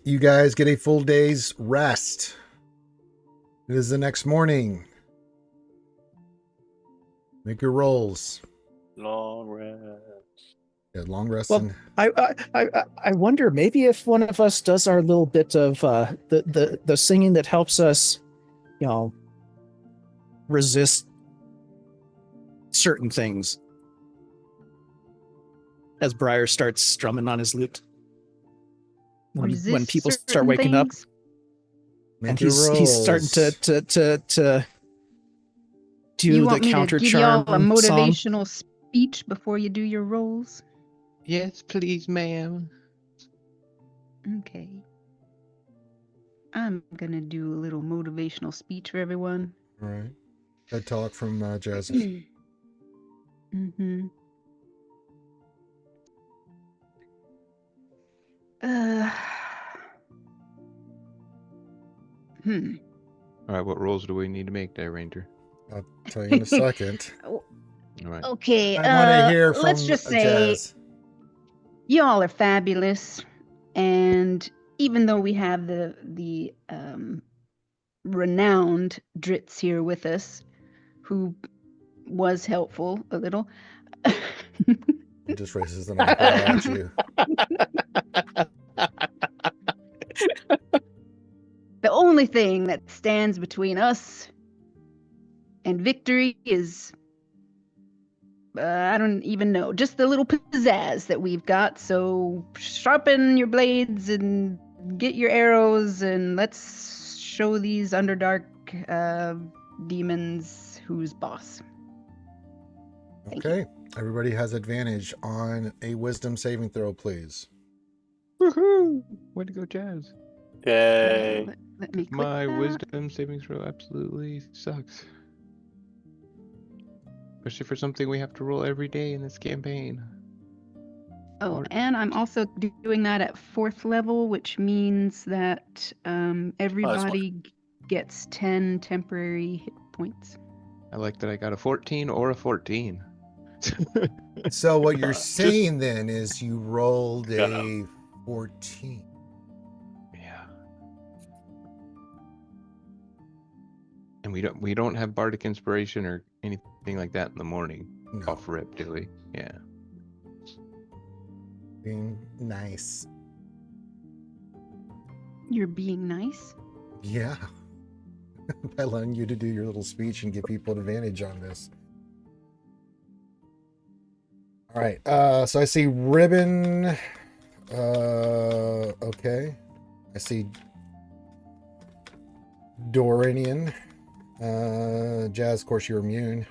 You guys get a full day's rest. It is the next morning. Make your rolls. Long rest. Yeah, long rest. Well, I wonder maybe if one of us does our little bit of the singing that helps us, resist certain things. As Briar starts strumming on his lute. When Resist people start certain waking up, things? Make and your he's starting rolls. to do You the want me to counter give y'all charm a song. motivational speech before you do your rolls? Yes, please, ma'am. Okay. I'm gonna do a little motivational speech for everyone. All right. That talk from Jazz. Mm-hmm. All right, what rolls do we need to make there, Ranger? I'll tell you in a second. All right. Okay, I want to hear from let's just say Jazz. y'all are fabulous, and even though we have the renowned Dritz here with us, who was helpful a little. He just raises an eyebrow at you. The only thing that stands between us and victory is, I don't even know, just the little pizzazz that we've got. So sharpen your blades and get your arrows, and let's show these Underdark demons who's boss. Thank Okay. Everybody has advantage on a wisdom saving throw, please. Woohoo! Way to go, Jazz. Yay. Let me click My that. wisdom saving throw absolutely sucks. Especially for something we have to roll every day in this campaign. Oh, Or- and I'm also doing that at 4th level, which means that everybody gets 10 temporary hit points. I like that I got a 14 or a 14. So what you're Just- saying then is you rolled Yeah. a 14. Yeah. And we don't have bardic inspiration or anything like that in the morning. No. Off rip, do we? Yeah. Being nice. You're being nice? Yeah. By allowing you to do your little speech and give people an advantage on this. All right. So I see Ribin. Okay. I see Dorian. Jazz, of course, you're immune.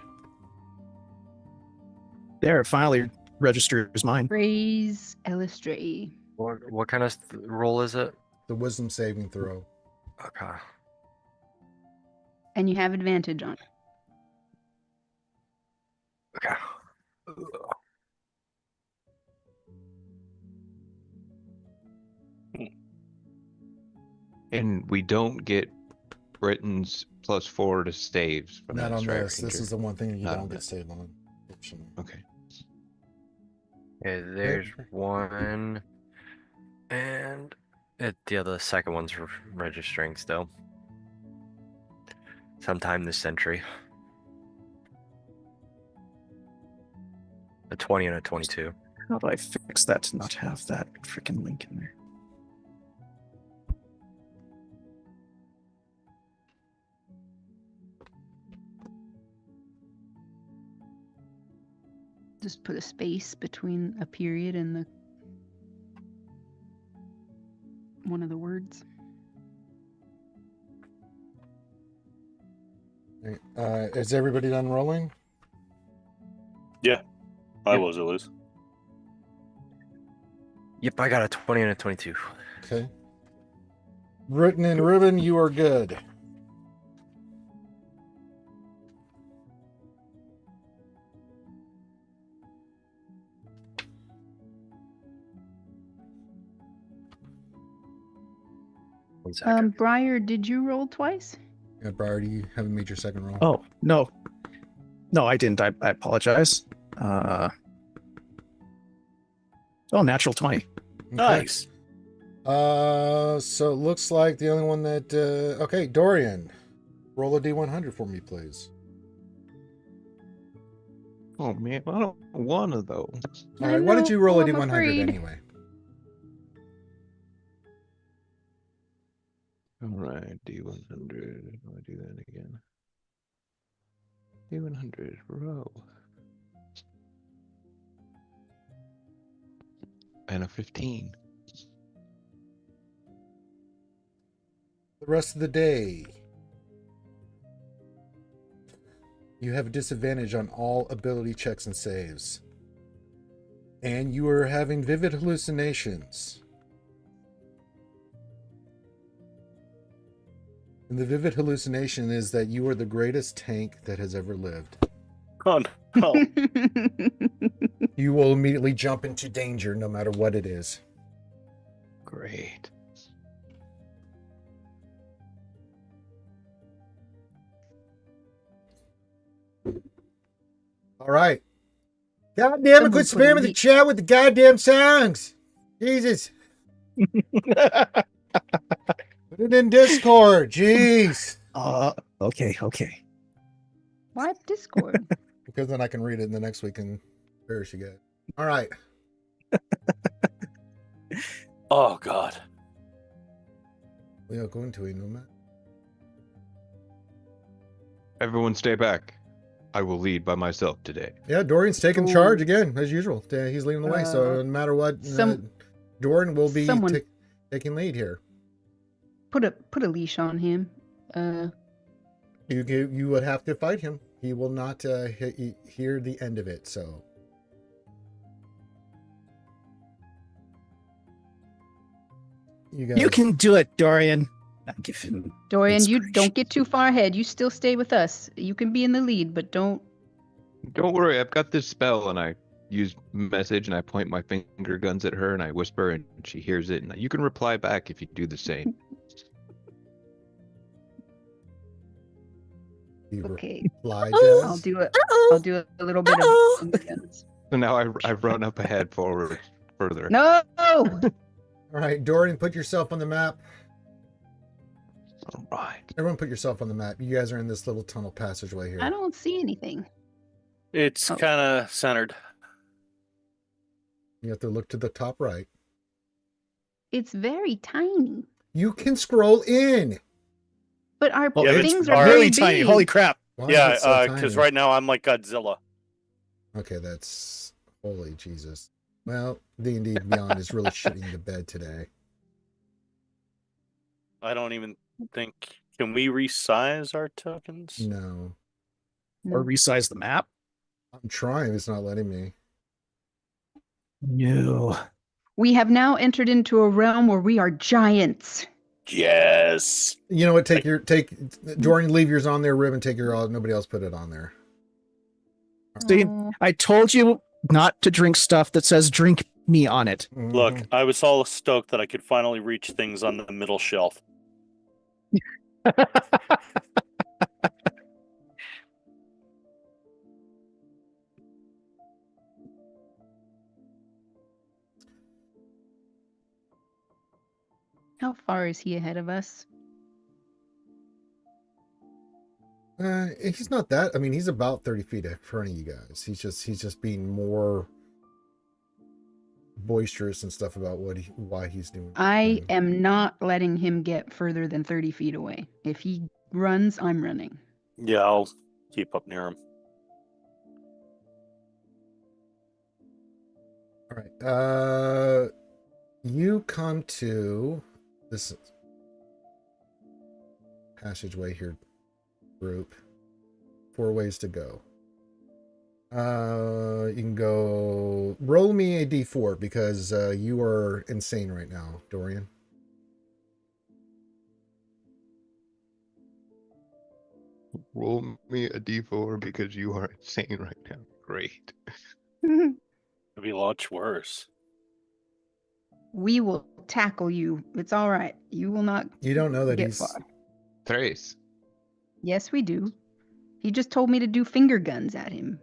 There, it finally registers mine. Praise Elistray. What kind of roll is it? The wisdom saving throw. Okay. And you have advantage on it. Okay. And we don't get Britain's +4 to saves from Not that, on right, this. This Ranger? is the one thing you Not don't on get this. saved on. Unfortunately. Okay. Yeah, there's one, and the other second one's registering still. Sometime this century. A 20 and a 22. How do I fix that to not have that freaking link in there? Just put a space between a period and the one of the words. Is everybody done rolling? I Yep. was at least. Yep, I got a 20 and a 22. Okay. Written in Ribin, you are good. 1 second. Briar, did you roll twice? Yeah, Briar, do you haven't made your second roll? Oh, no. No, I didn't. I apologize. Natural 20. Okay. Nice. So it looks like the only one that okay, Dorian, roll a D100 for me, please. Oh man, I don't want one of those. All right, why don't you roll a I'm D100 afraid. anyway? All right, D100. Do I do that again? D100 roll. And a 15. The rest of the day, you have a disadvantage on all ability checks and saves. And you are having vivid hallucinations. And the vivid hallucination is that you are the greatest tank that has ever lived. Oh, no. You will immediately jump into danger no matter what it is. Great. All right. God damn it, Someone quit put a spamming the leak. chat with the goddamn songs. Jesus. Put it in Discord. Jeez. Okay. Why Discord? Because then I can read it in the next week and embarrass you guys. All right. Oh, God. We are going to no man. Everyone stay back. I will lead by myself today. Yeah, Dorian's taking Ooh. charge again, as usual. He's leading the way, so no matter what, Dorian will be someone- taking lead here. Put a leash on him. You would have to fight him. He will not hear the end of it, so. You guys. You can do it, Dorian. Not give him Dorian, you inspiration. don't get too far ahead. You still stay with us. You can be in the lead, but don't. Don't worry, I've got this spell, and I use message, and I point my finger guns at her, and I whisper, and she hears it, and you can reply back if you do the same. You Okay. reply, I'll Jazz? do it. I'll do a little bit of intense. So now I've run up ahead forward further. No. All right, Dorian, put yourself on the map. All right. Everyone put yourself on the map. You guys are in this little tunnel passageway here. I don't see anything. It's Oh. kind of centered. You have to look to the top right. It's very tiny. You can scroll in. But our Oh, Yeah, it's things are really very tiny. big. Holy crap. Why is Yeah, it so because tiny? right now I'm like Godzilla. Okay, that's holy Jesus. Well, D&D Beyond is really shitting the bed today. I don't even think. Can we resize our tokens? No, Or resize the map. I'm trying. It's not letting me. No. We have now entered into a realm where we are giants. Yes. You know what? Take Dorian, leave yours on there. Ribin, take your all. Nobody else put it on there. See, Oh, I told you not to drink stuff that says drink me on it. Look, Mhm. I was all stoked that I could finally reach things on the middle shelf. how far is he ahead of us? He's not that. I mean, he's about 30 feet in front of you guys. He's just being more boisterous and stuff about why he's doing. I am not letting him get further than 30 feet away. If he runs, I'm running. Yeah, I'll keep up near him. All right. You come to this passageway here, group. 4 ways to go. You can go. Roll me a d4 because you are insane right now, Dorian. Roll me a d4 because you are insane right now. Great. It'd be much worse. We will tackle you. It's all right. You will not You don't know that get he's... far. Trace. Yes, we do. He just told me to do finger guns at him.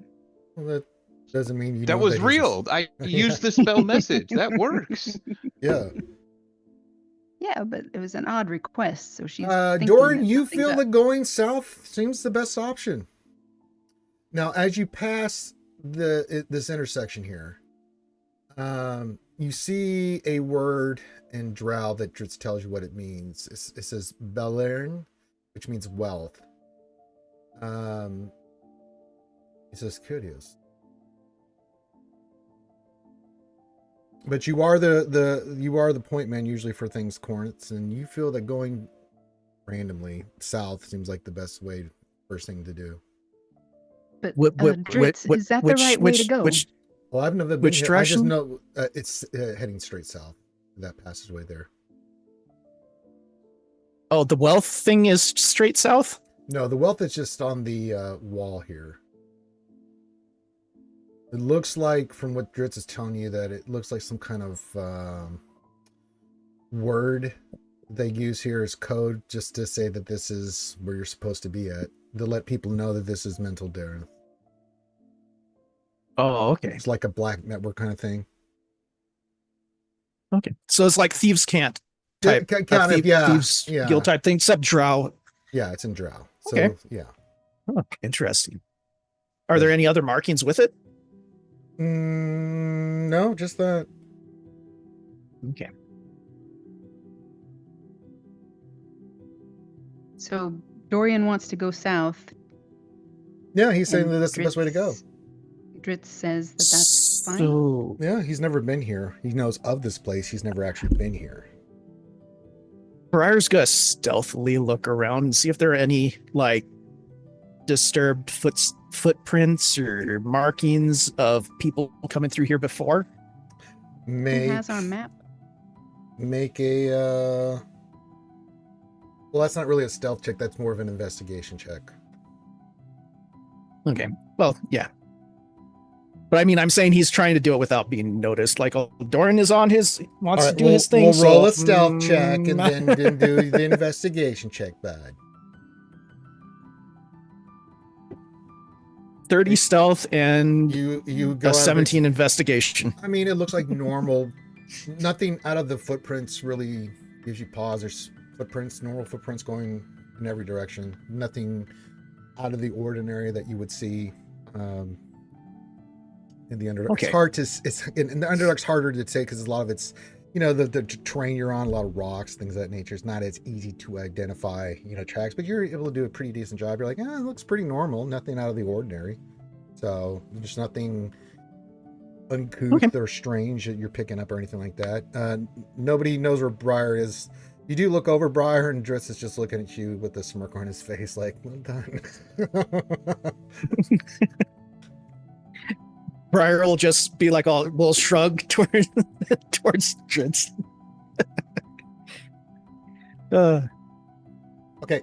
Well, that doesn't mean you That know was that he's real. I used the spell message. That works. Yeah. Yeah, but it was an odd request, so she's thinking Dorian, that you something's feel up. that going south seems the best option. Now, as you pass this intersection here, you see a word in Drow that just tells you what it means. It says Baldur, which means wealth. It says curious. But you are the point man usually for things Corinth, and you feel that going randomly south seems like the best way, first thing to do. But Dritz, is that the right way to go? Well, I've never been Which here. direction? I just know it's heading straight south. That passageway there. Oh, the wealth thing is straight south? No, the wealth is just on the wall here. It looks like, from what Dritz is telling you, that it looks like some kind of word they use here as code, just to say that this is where you're supposed to be at, to let people know that this is mental Darren. Oh, okay. It's like a black network kind of thing. Okay. So it's like thieves can't type. Kind of, yeah. Thieves guild type thing, except Drow. Yeah, it's in Drow. So, Okay. Yeah. Oh, interesting. Are there any other markings with it? No, just that. Okay. So Dorian wants to go south. Yeah, he's saying and that that's the best way to go. Dritz says that that's fine. So, Yeah, he's never been here. He knows of this place. He's never actually been here. Briar's gonna stealthily look around and see if there are any, like, disturbed footprints or markings of people coming through here before. Who has our map? Make a well, that's not really a stealth check, that's more of an investigation check. Okay. Well, yeah. But I mean, I'm saying he's trying to do it without being noticed. Like, oh, Dorian is on wants to do his thing. We'll roll so, a stealth check and then do the investigation check, bud. 30 stealth and you go a 17 investigation. I mean, it looks like normal. Nothing out of the footprints really gives you pause. There's footprints, normal footprints going in every direction. Nothing out of the ordinary that you would see in the Underdark. Okay. It's hard to. It's in the Underdark's harder to say because a lot of it's, the terrain you're on, a lot of rocks, things of that nature. It's not as easy to identify, tracks. But you're able to do a pretty decent job. You're like, it looks pretty normal. Nothing out of the ordinary. So there's nothing uncouth or strange that you're picking up or anything like that. Nobody knows where Briar is. You do look over Briar, and Dritz is just looking at you with a smirk on his face, like, well done. Briar will just be like, we'll shrug towards Dritz. Okay.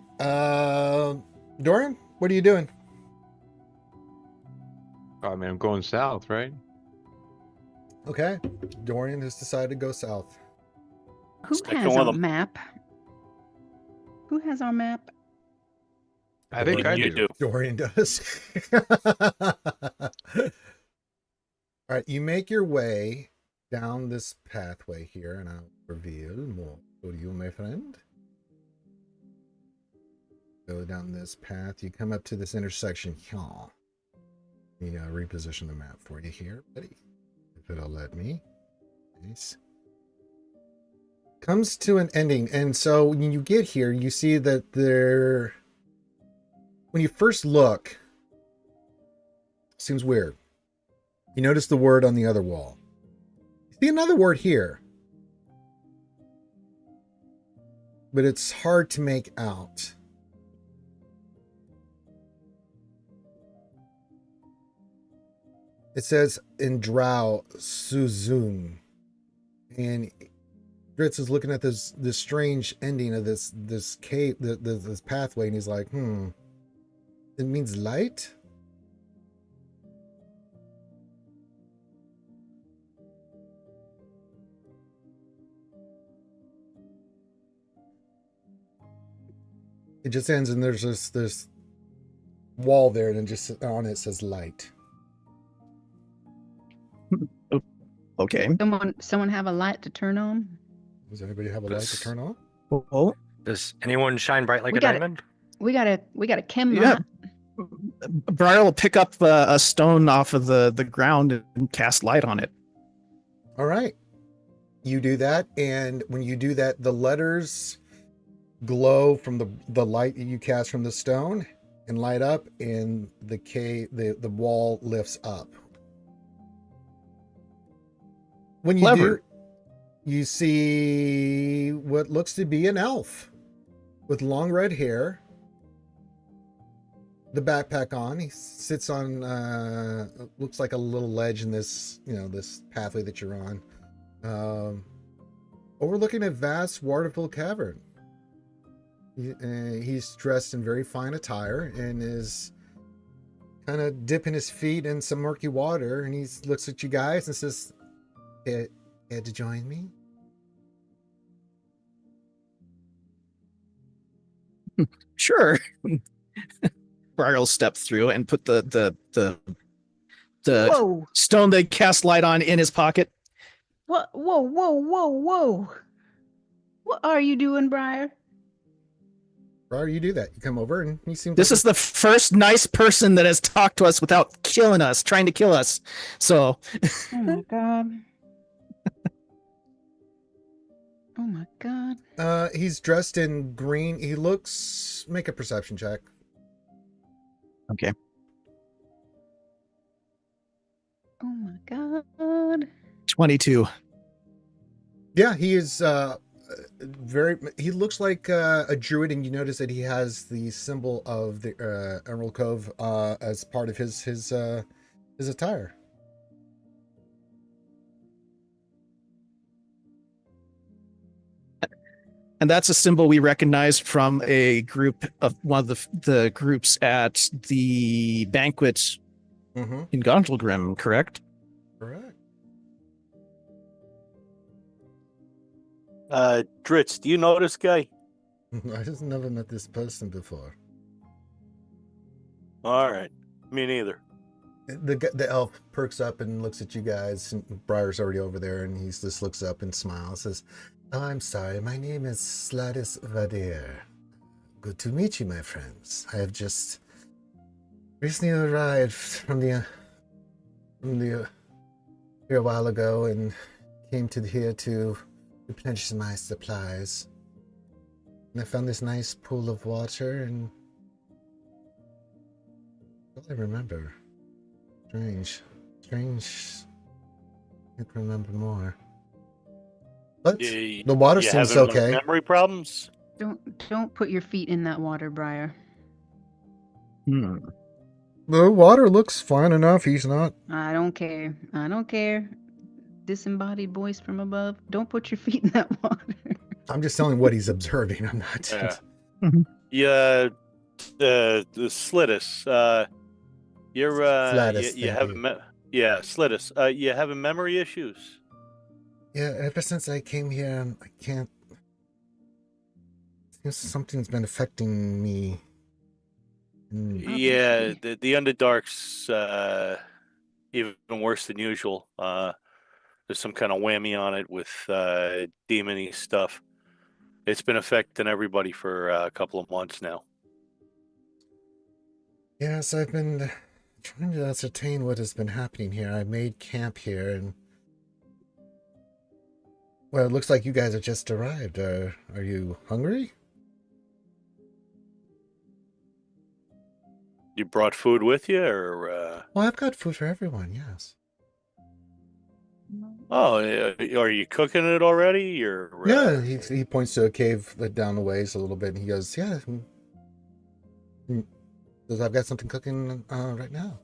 Dorian, what are you doing? I mean, I'm going south, right? Okay. Dorian has decided to go south. Who Sticking has with our 'em. map? Who has our map? I think I You do. Dorian does. All right, you make your way down this pathway here, and I'll reveal more to you, my friend. Go down this path. You come up to this intersection here. Let me reposition the map for you here, buddy. If it'll let me. Nice. Comes to an ending, and so when you get here, you see that when you first look, seems weird. You notice the word on the other wall. You see another word here, but it's hard to make out. It says in Drow, Suzun. And Dritz is looking at this strange ending of this cave, this pathway, and he's like, it means light? It just ends and there's this wall there, and just on it says light. Okay. Someone have a light to turn on? Does anybody have a light to turn on? Oh, Does anyone shine bright like We a got it. diamond? We gotta chem yeah. that. Briar will pick up a stone off of the ground and cast light on it. All right. You do that, and when you do that, the letters glow from the light that you cast from the stone and light up, and the wall lifts up. When you Clever. do, you see what looks to be an elf with long red hair, the backpack on. He sits on looks like a little ledge in this this pathway that you're on, overlooking a vast waterful cavern. He's dressed in very fine attire and is kind of dipping his feet in some murky water, and he looks at you guys and says, "Care to join me?" Sure. Briar will step through and put the Whoa! stone they cast light on in his pocket. What? Whoa! What are you doing, Briar? Briar, you do that. You come over, and he seems. This is the first nice person that has talked to us without killing us, trying to kill us. So, Oh my god. Oh my god. He's dressed in green. He looks. Make a perception check. okay. Oh my god. 22. Yeah, he is very. He looks like a druid, and you notice that he has the symbol of the Emerald Cove as part of his attire. And that's a symbol we recognized from a group of one of the groups at the banquet Mm-hmm. in Gondelgrim, correct? Correct. Dritz, do you know this guy? I just never met this person before. All right, me neither. The elf perks up and looks at you guys. And Briar's already over there, and he just looks up and smiles. Says, "Oh, I'm sorry. My name is Sladis Vadir. Good to meet you, my friends. I have just recently arrived from the here a while ago, and came to here to replenish my supplies. And I found this nice pool of water, and all I remember. Strange. I can't remember more. But the water You seems having okay. Memory problems? Don't put your feet in that water, Briar. The water looks fine enough. He's not. I don't care. Disembodied voice from above. Don't put your feet in that water. I'm just telling what he's observing. I'm not. Yeah. The Slidus. You're Flatus, you thank have you. Slidus. You having memory issues? Yeah, ever since I came here, I can't. Something's been affecting me. Yeah, the Underdark's even worse than usual. There's some kind of whammy on it with demony stuff. It's been affecting everybody for a couple of months now. Yes, I've been trying to ascertain what has been happening here. I made camp here, and well, it looks like you guys have just arrived. Are you hungry? You brought food with you, or? Well, I've got food for everyone. Yes. Oh, are you cooking it already? Or Yeah, he points to a cave down the ways a little bit, and he goes, "Yeah." Because I've got something cooking right now.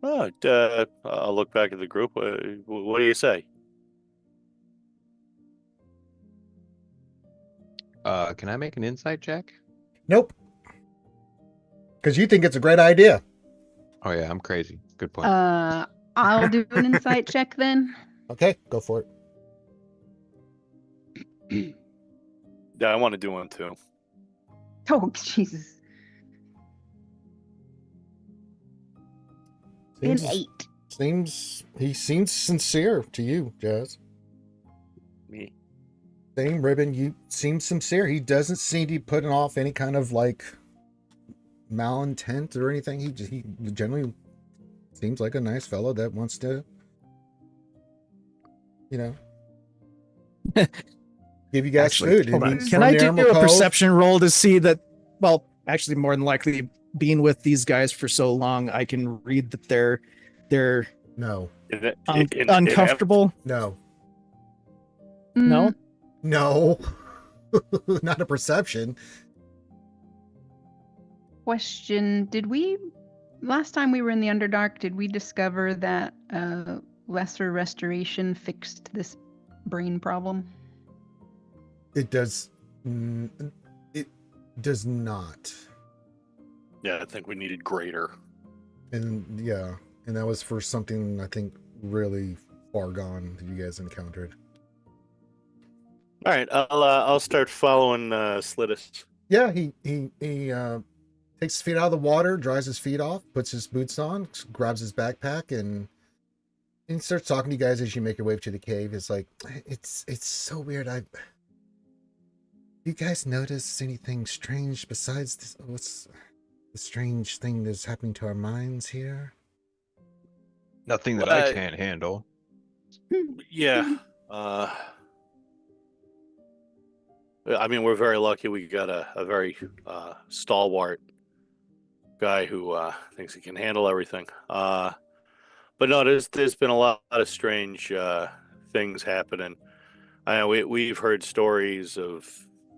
Oh, I'll look back at the group. What do you say? Can I make an insight check? Nope. Because you think it's a great idea. Oh yeah, I'm crazy. Good point. I'll do an insight check then. Okay, go for it. Yeah, I want to do one too. Oh, Jesus. Seems, An 8. he seems sincere to you, Jazz. Me. Same, Ribin. You seem sincere. He doesn't seem to be putting off any kind of like malintent or anything. He generally seems like a nice fellow that wants to, give you guys Actually, food. hold on. He's Can from I the do Emerald a Cove. perception roll to see that? Well, actually, more than likely, being with these guys for so long, I can read that they're No. uncomfortable. No. No. No. Not a perception. Question. Last time we were in the Underdark, did we discover that lesser restoration fixed this brain problem? It does. It does not. Yeah, I think we needed greater. And that was for something I think really far gone that you guys encountered. All right, I'll start following Slidus. Yeah, he takes his feet out of the water, dries his feet off, puts his boots on, grabs his backpack, and starts talking to you guys as you make your way to the cave. It's like, it's so weird. You guys notice anything strange besides this? What's the strange thing that's happening to our minds here? Nothing that I can't handle. Yeah. I mean, we're very lucky we got a very stalwart guy who thinks he can handle everything. But no, there's been a lot of strange things happening. I know we've heard stories of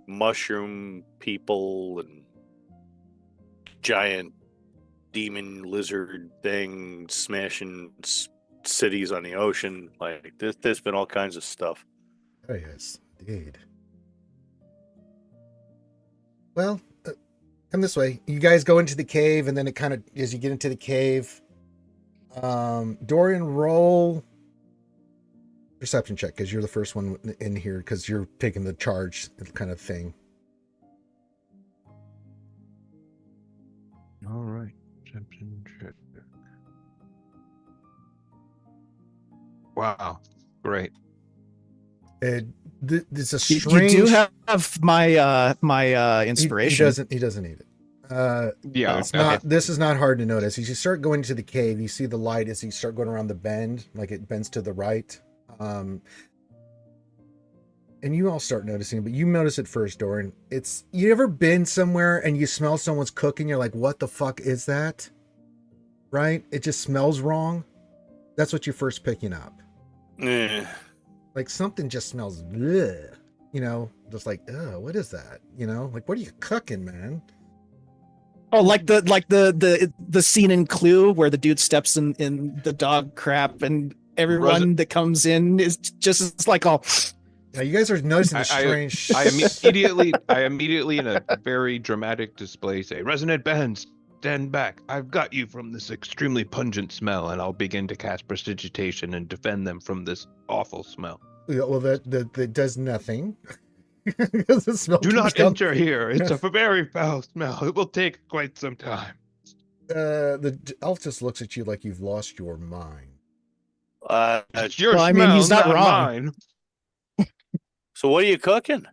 mushroom people and giant demon lizard thing smashing cities on the ocean. Like there's been all kinds of stuff. Oh yes, indeed. Well, come this way. You guys go into the cave, and then it kind of, as you get into the cave, Dorian, roll perception check, because you're the first one in here, because you're taking the charge kind of thing. All right. Perception check. Wow. Great. It's a strange. You do have my inspiration. He doesn't need it. Yeah. It's not. This is not hard to notice. As you start going to the cave, you see the light as you start going around the bend, like it bends to the right. And you all start noticing, but you notice it first, Dorian. You ever been somewhere and you smell someone's cooking? You're like, what the fuck is that? Right? It just smells wrong. That's what you're first picking up. Like something just smells, bleh, just like, what is that? Like, what are you cooking, man? Oh, like the scene in Clue where the dude steps in the dog crap and everyone that comes in is just like all. Yeah, you guys are noticing the strange. I immediately, in a very dramatic display, say, "Resonant Band, stand back! I've got you from this extremely pungent smell," and I'll begin to cast prestidigitation and defend them from this awful smell. Yeah, well, that does nothing. The smell Do not enter here. It's a very foul smell. It will take quite some time. The elf just looks at you like you've lost your mind. It's your well, I smell, mean, he's not wrong. mine. So what are you cooking?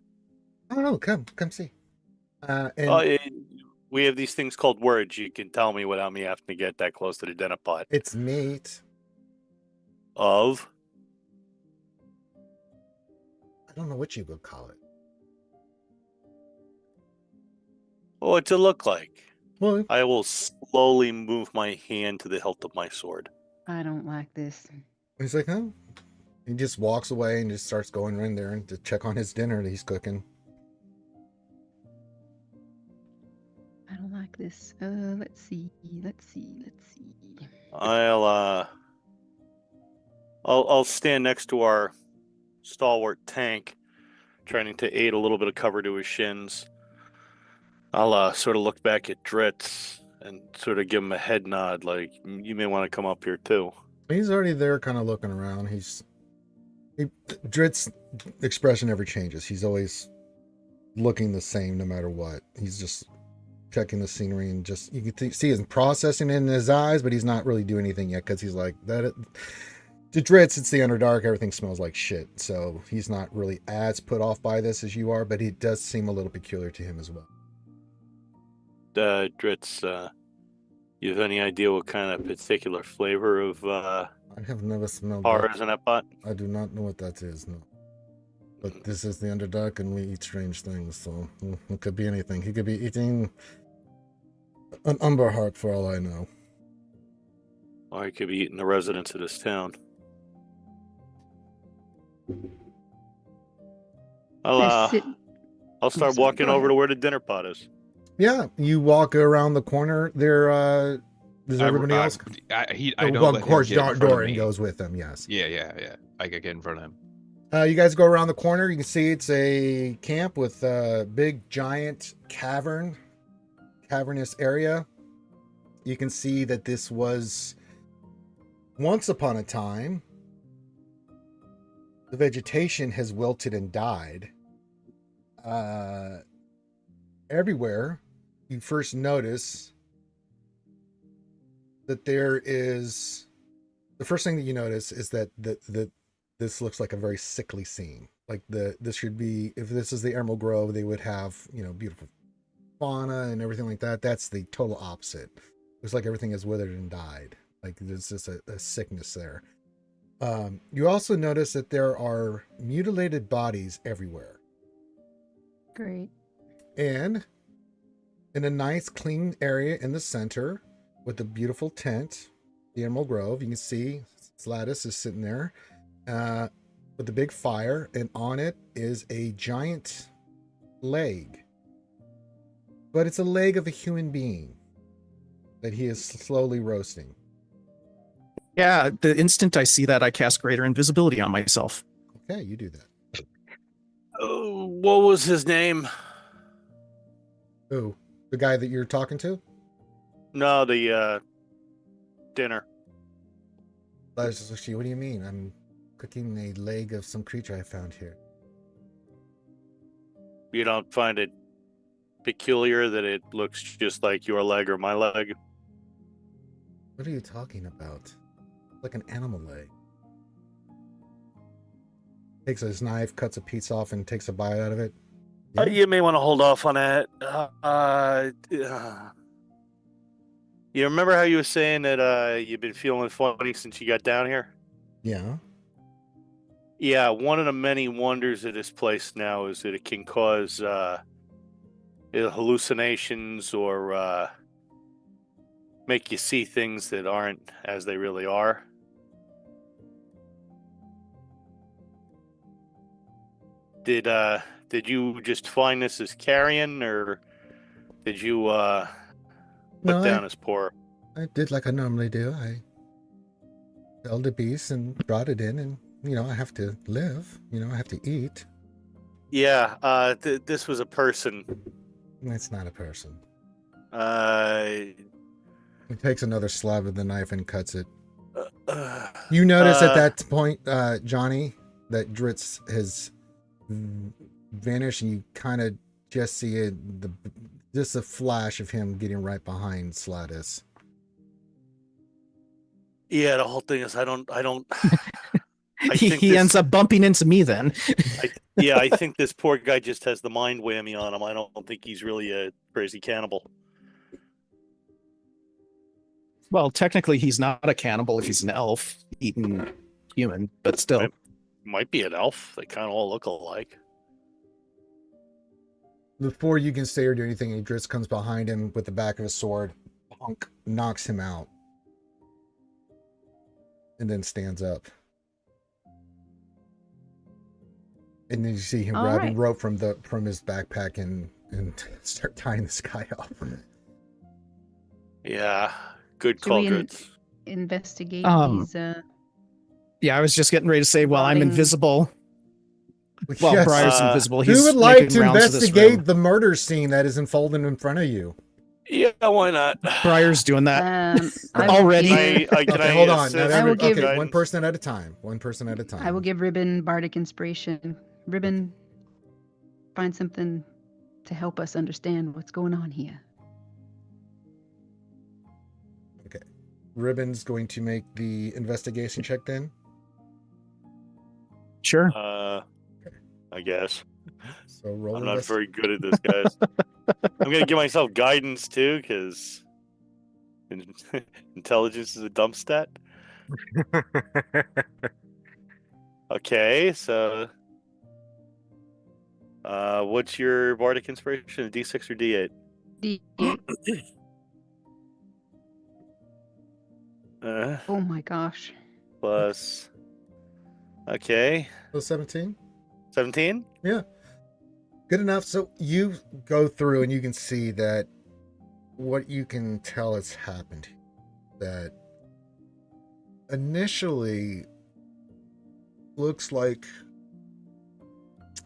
I don't know. Come see. We have these things called words. You can tell me without me having to get that close to the dinner pot. It's meat. Of? I don't know what you would call it. What's it look like? Well, I will slowly move my hand to the hilt of my sword. I don't like this. he's like, huh? He just walks away and just starts going in there to check on his dinner that he's cooking. I don't like this. Let's see. I'll stand next to our stalwart tank, trying to aid a little bit of cover to his shins. I'll sort of look back at Dritz and sort of give him a head nod, like, you may want to come up here too. He's already there, kind of looking around. Drit's expression never changes. He's always looking the same no matter what. He's just checking the scenery and just you can see him processing it in his eyes, but he's not really doing anything yet because he's like that. To Dritz, it's the Underdark. Everything smells like shit, so he's not really as put off by this as you are. But it does seem a little peculiar to him as well. Dritz, you have any idea what kind of particular flavor of I have never smelled horror that. is in that pot? I do not know what that is. No. But this is the Underdark, and we eat strange things, so it could be anything. He could be eating an umber heart for all I know. Or he could be eating the residents of this town. I'll start sorry, walking go over ahead. to where the dinner pot is. Yeah, you walk around the corner. There, does everybody else? I Oh, don't well, let of him course, get in front of Dorian me. goes with them. Yes. Yeah. I could get in front of him. You guys go around the corner. You can see it's a camp with a big, giant cavernous area. You can see that this was once upon a time. The vegetation has wilted and died. Everywhere, you first notice that there is. The first thing that you notice is that this looks like a very sickly scene. Like this should be, if this is the Emerald Grove, they would have, beautiful fauna and everything like that. That's the total opposite. Looks like everything is withered and died. Like there's just a sickness there. You also notice that there are mutilated bodies everywhere. Great. And in a nice clean area in the center with a beautiful tent, the Emerald Grove, you can see Slatus is sitting there with a big fire, and on it is a giant leg. But it's a leg of a human being that he is slowly roasting. Yeah, the instant I see that, I cast greater invisibility on myself. Okay, you do that. What was his name? Who? The guy that you're talking to? No, the dinner. What do you mean? I'm cooking a leg of some creature I found here. You don't find it peculiar that it looks just like your leg or my leg? What are you talking about? Like an animal leg. Takes his knife, cuts a piece off, and takes a bite out of it. Yeah. You may want to hold off on that. You remember how you were saying that you've been feeling funny since you got down here? Yeah. Yeah, one of the many wonders of this place now is that it can cause hallucinations or make you see things that aren't as they really are. Did you just find this as carrion, or did you put down as poor? I did like I normally do. I killed a beast and brought it in, and I have to live. I have to eat. Yeah, this was a person. It's not a person. He takes another slab of the knife and cuts it. You notice at that point, Johnny, that Dritz has vanished, and you kind of just see it, just a flash of him getting right behind Slatus. Yeah, the whole thing is I don't he ends up bumping into me then. I think this poor guy just has the mind whammy on him. I don't think he's really a crazy cannibal. Well, technically he's not a cannibal if he's an elf eating human, but still. Might be an elf. They kind of all look alike. Before you can say or do anything, Dritz comes behind him with the back of his sword, knocks him out, and then stands up. And then you see him grabbing rope from his backpack and start tying this guy up. Yeah, good call, Dritz. Investigate these. Yeah, I was just getting ready to say, well, I'm invisible. Well, yes. Briar's invisible. He's who would like to investigate investigate the murder scene that is unfolding in front of you? Yeah, why not? Briar's doing that already. Hold on. One person at a time. I will give Ribin bardic inspiration. Ribin, find something to help us understand what's going on here. Okay. Ribin's going to make the investigation check then. Sure. I guess. So roll. I'm not very good at this, guys. I'm gonna give myself guidance too, because intelligence is a dump stat. Okay, so what's your bardic inspiration? A D6 or D8? D8. Oh my gosh. Plus. Okay. So 17. 17? Yeah. Good enough. So you go through and you can see that what you can tell has happened. That initially looks like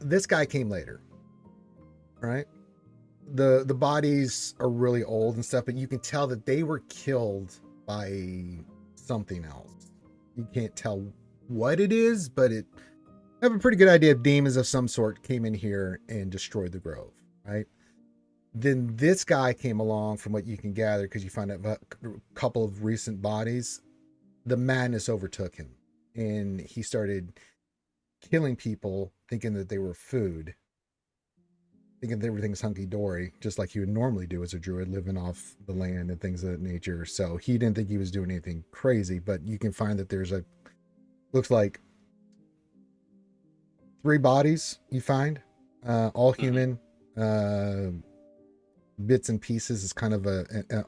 this guy came later, right? The bodies are really old and stuff, but you can tell that they were killed by something else. You can't tell what it is, but I have a pretty good idea of demons of some sort came in here and destroyed the grove, right? Then this guy came along, from what you can gather, because you find out a couple of recent bodies. The madness overtook him, and he started killing people, thinking that they were food, thinking that everything's hunky-dory, just like he would normally do as a druid, living off the land and things of that nature. So he didn't think he was doing anything crazy, but you can find that there's looks like 3 bodies you find, all human, bits and pieces. Is kind of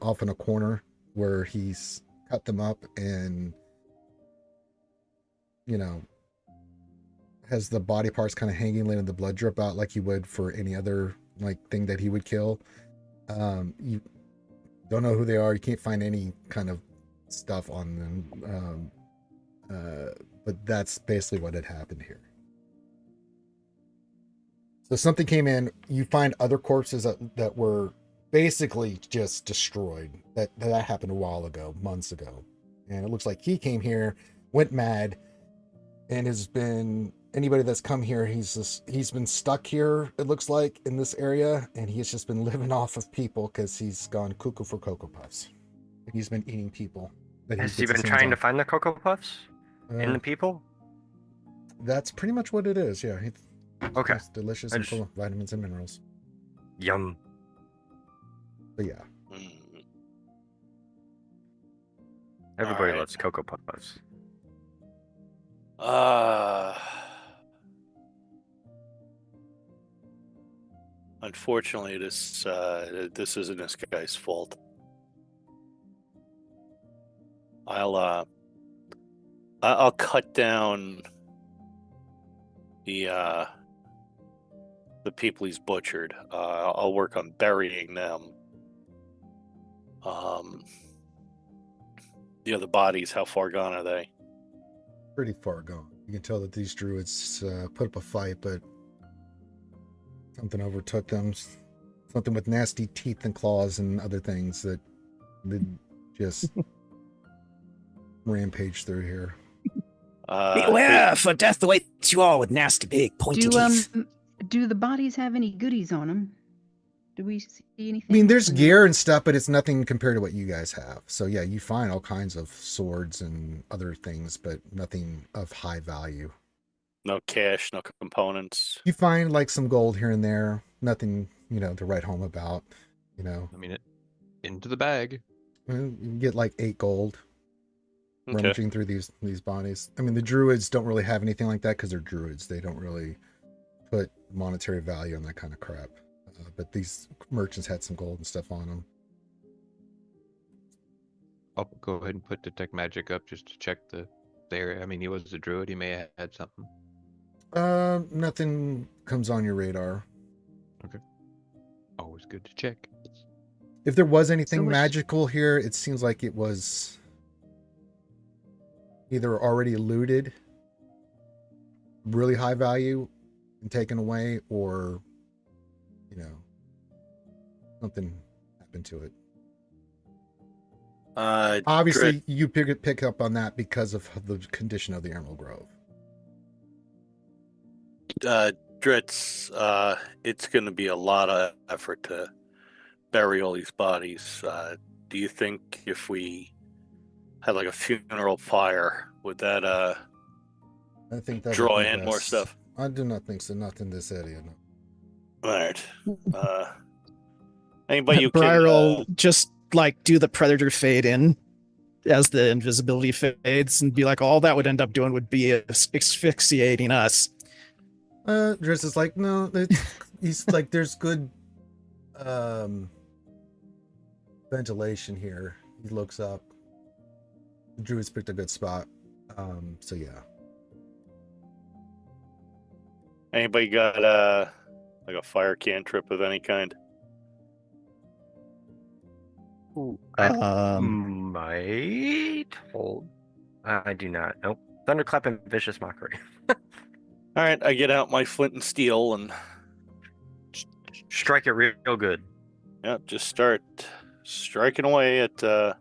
off in a corner where he's cut them up and, has the body parts kind of hanging, letting the blood drip out like you would for any other thing that he would kill. You don't know who they are. You can't find any kind of stuff on them. But that's basically what had happened here. So something came in. You find other corpses that were basically just destroyed. That happened a while ago, months ago. And it looks like he came here, went mad, and has been, anybody that's come here, he's been stuck here, it looks like, in this area, and he's just been living off of people because he's gone cuckoo for Cocoa Puffs. He's been eating people. Has he been trying to find the Cocoa Puffs in the people? That's pretty much what it is, yeah. Okay. It's delicious and full of vitamins and minerals. Yum. But yeah. Everybody loves Cocoa Puffs. Unfortunately, this isn't this guy's fault. I'll cut down the people he's butchered. I'll work on burying them. The other bodies, how far gone are they? Pretty far gone. You can tell that these druids put up a fight, but something overtook them. Something with nasty teeth and claws and other things that just rampage through here. Beware, for death awaits you all with nasty big pointy teeth. Do the bodies have any goodies on them? Do we see anything? I mean, there's gear and stuff, but it's nothing compared to what you guys have. So yeah, you find all kinds of swords and other things, but nothing of high value. No cash, no components. You find some gold here and there. Nothing, to write home about. I mean, into the bag. You can get 8 gold. Okay. Rummaging through these bodies. I mean, the druids don't really have anything like that because they're druids. They don't really put monetary value on that kind of crap. But these merchants had some gold and stuff on them. I'll go ahead and put detect magic up just to check the area. I mean, he was a druid. He may have had something. Nothing comes on your radar. Okay. Always good to check. If there was anything magical here, it seems like it was either already looted, really high value, and taken away, or something happened to it. Obviously, you pick up on that because of the condition of the Emerald Grove. Dritz, it's going to be a lot of effort to bury all these bodies. Do you think if we had like a funeral pyre, would that I think that draw would be in more best. stuff? I do not think so. Not in this area. No. All right. Anybody you Briar can will just like do the predator fade in as the invisibility fades and be like, all that would end up doing would be asphyxiating us. Driss is like, no, he's like, there's good ventilation here. He looks up. The druid's picked a good spot. So yeah. Anybody got like a fire cantrip of any kind? I might hold. I do not. Nope. Thunderclap and Vicious Mockery. All right, I get out my flint and steel and Strike it real good. just start striking away at the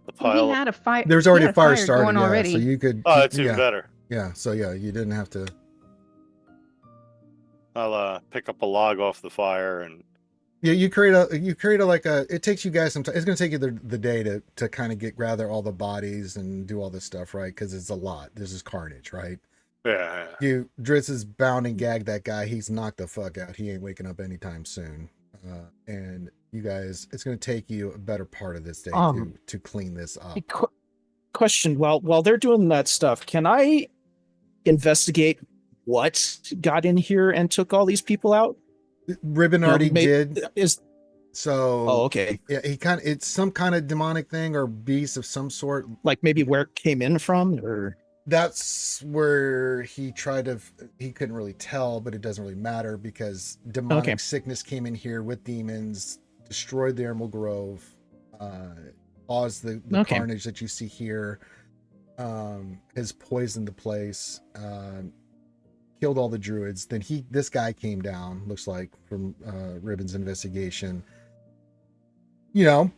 Well, pile. he had a fire. There's he already had a fire going started, yeah, already. so you could. Oh, that's yeah, even better. yeah. So yeah, you didn't have to. I'll pick up a log off the fire and Yeah, you create a like a. It takes you guys some time. It's going to take you the day to kind of gather all the bodies and do all this stuff, right? Because it's a lot. This is carnage, right? yeah. Dritz is bound and gagged that guy. He's knocked the fuck out. He ain't waking up anytime soon. And you guys, it's going to take you a better part of this day to clean this up. Question: while they're doing that stuff, can I investigate what got in here and took all these people out? Ribin already did. So oh, okay. Yeah, it's some kind of demonic thing or beast of some sort. Like maybe where it came in from, or that's where he couldn't really tell, but it doesn't really matter because demonic sickness came in here with demons, destroyed the Emerald Grove, caused the carnage that you see here, has poisoned the place, killed all the druids. Then this guy came down, looks like from Ribin's investigation,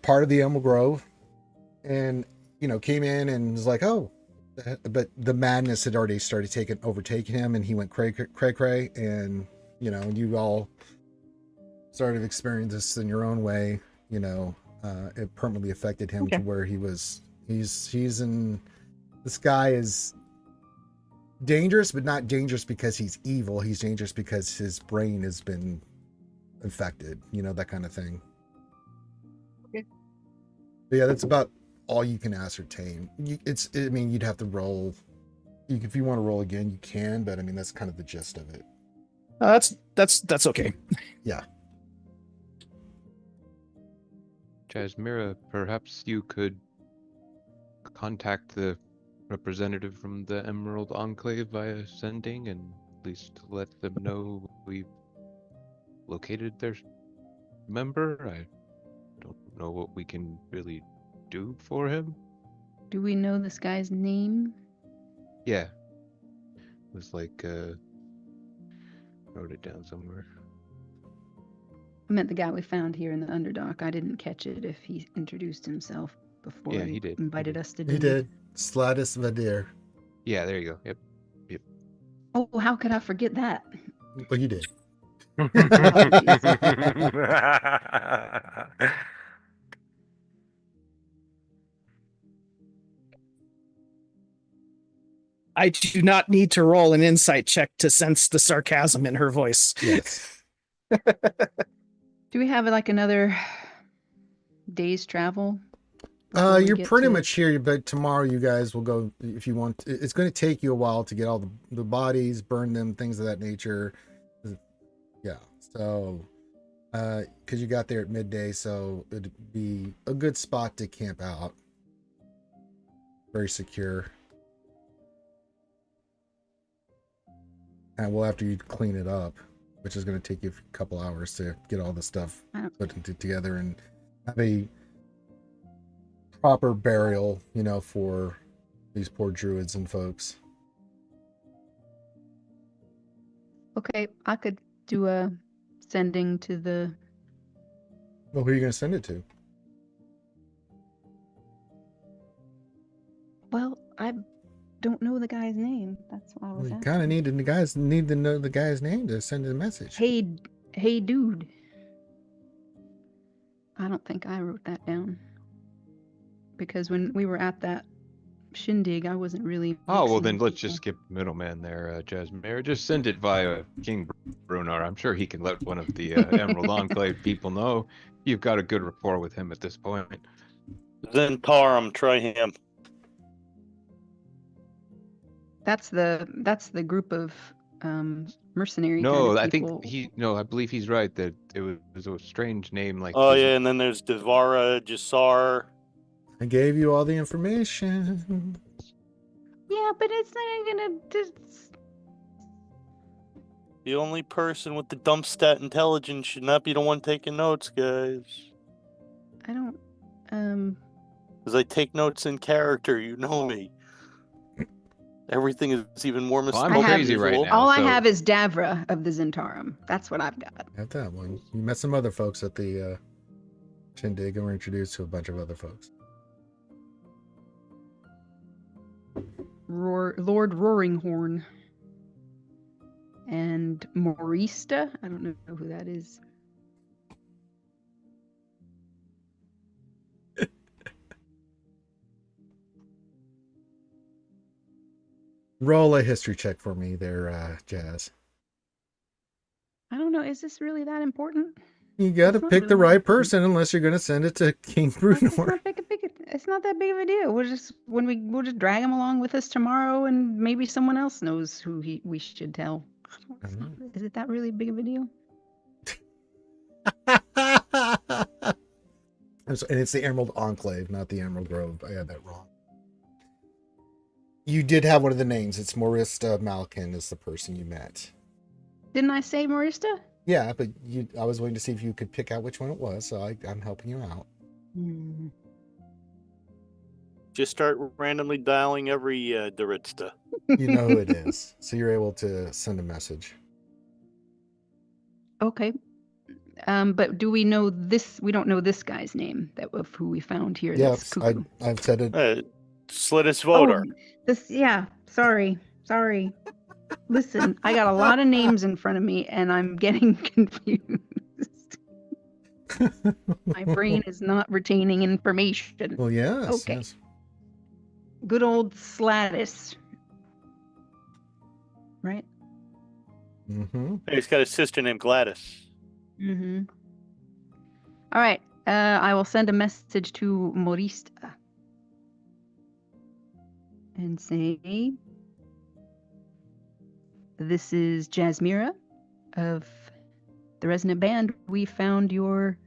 part of the Emerald Grove, and came in and was like, oh, but the madness had already started overtaking him, and he went cray, and you all started experiencing this in your own way. It permanently affected him to where he's in. This guy is dangerous, but not dangerous because he's evil. He's dangerous because his brain has been infected, that kind of thing. Okay. But yeah, that's about all you can ascertain. You'd have to roll. If you want to roll again, you can, but that's kind of the gist of it. That's okay. Yeah. Jazmyra, perhaps you could contact the representative from the Emerald Enclave via sending and at least let them know we've located their member. I don't know what we can really do for him. Do we know this guy's name? Yeah. It was like, wrote it down somewhere. I meant the guy we found here in the Underdark. I didn't catch it if he introduced himself before he did. invited us to do He did. Sladis Vadir. Yeah, there you go. Yep. Oh, how could I forget that? Well, you did. I do not need to roll an insight check to sense the sarcasm in her voice. Yes. Do we have like another day's travel? You're pretty much here, but tomorrow you guys will go if you want. It's going to take you a while to get all the bodies, burn them, things of that nature. Yeah. So, because you got there at midday, so it'd be a good spot to camp out. Very secure. And after you clean it up, which is going to take you a couple hours to get all the stuff put together and have a proper burial, for these poor druids and folks. Okay, I could do a sending to the... Well, who are you going to send it to? Well, don't know the guy's name. That's why I was We asking. kind of need to know the guy's name to send a message. Hey, dude. I don't think I wrote that down. Because when we were at that shindig, I wasn't really. Oh, well mixing then let's people. just skip the middleman there, Jazmyra. Just send it via King Brunar. I'm sure he can let one of the Emerald Enclave people know. You've got a good rapport with him at this point. Zentarum, try him. That's the group of mercenary. No, kind of I people. think I believe he's right that it was a strange name like. Oh yeah, and then there's Devara, Jasar. I gave you all the information. Yeah, but it's not gonna. The only person with the dump stat intelligence should not be the one taking notes, guys. I don't. Because I take notes in character, you know me. Everything is even more Well, mysterious. I'm crazy right now. All I so- have is Davra of the Zentarum. That's what I've got. Got that one. You met some other folks at the shindig and were introduced to a bunch of other folks. Lord Roaringhorn. And Morista. I don't know who that is. Roll a history check for me there, Jazz. I don't know. Is this really that important? You got to It's not pick the really right person unless you're going to send it to King Brunar. It's not that big of a deal. We'll just drag him along with us tomorrow, and maybe someone else knows who we should tell. Is it that really big of a deal? And it's the Emerald Enclave, not the Emerald Grove. I had that wrong. You did have one of the names. It's Morista Malkin is the person you met. Didn't I say Morista? Yeah, but I was waiting to see if you could pick out which one it was, so I'm helping you out. Just start randomly dialing every Doritsta. You know who it is, so you're able to send a message. Okay. But do we know this? We don't know this guy's name of who we found here. That's Yes, cuckoo. I've said it. Slitus Voter. Sorry. Listen, I got a lot of names in front of me, and I'm getting confused. My brain is not retaining information. Well, yes. Okay. Yes. Good old Slatus. Right? Mm-hmm. He's got a sister named Gladys. Mm-hmm. All right. I will send a message to Morista and say, this is Jazmyra of the Resonant Band. We found your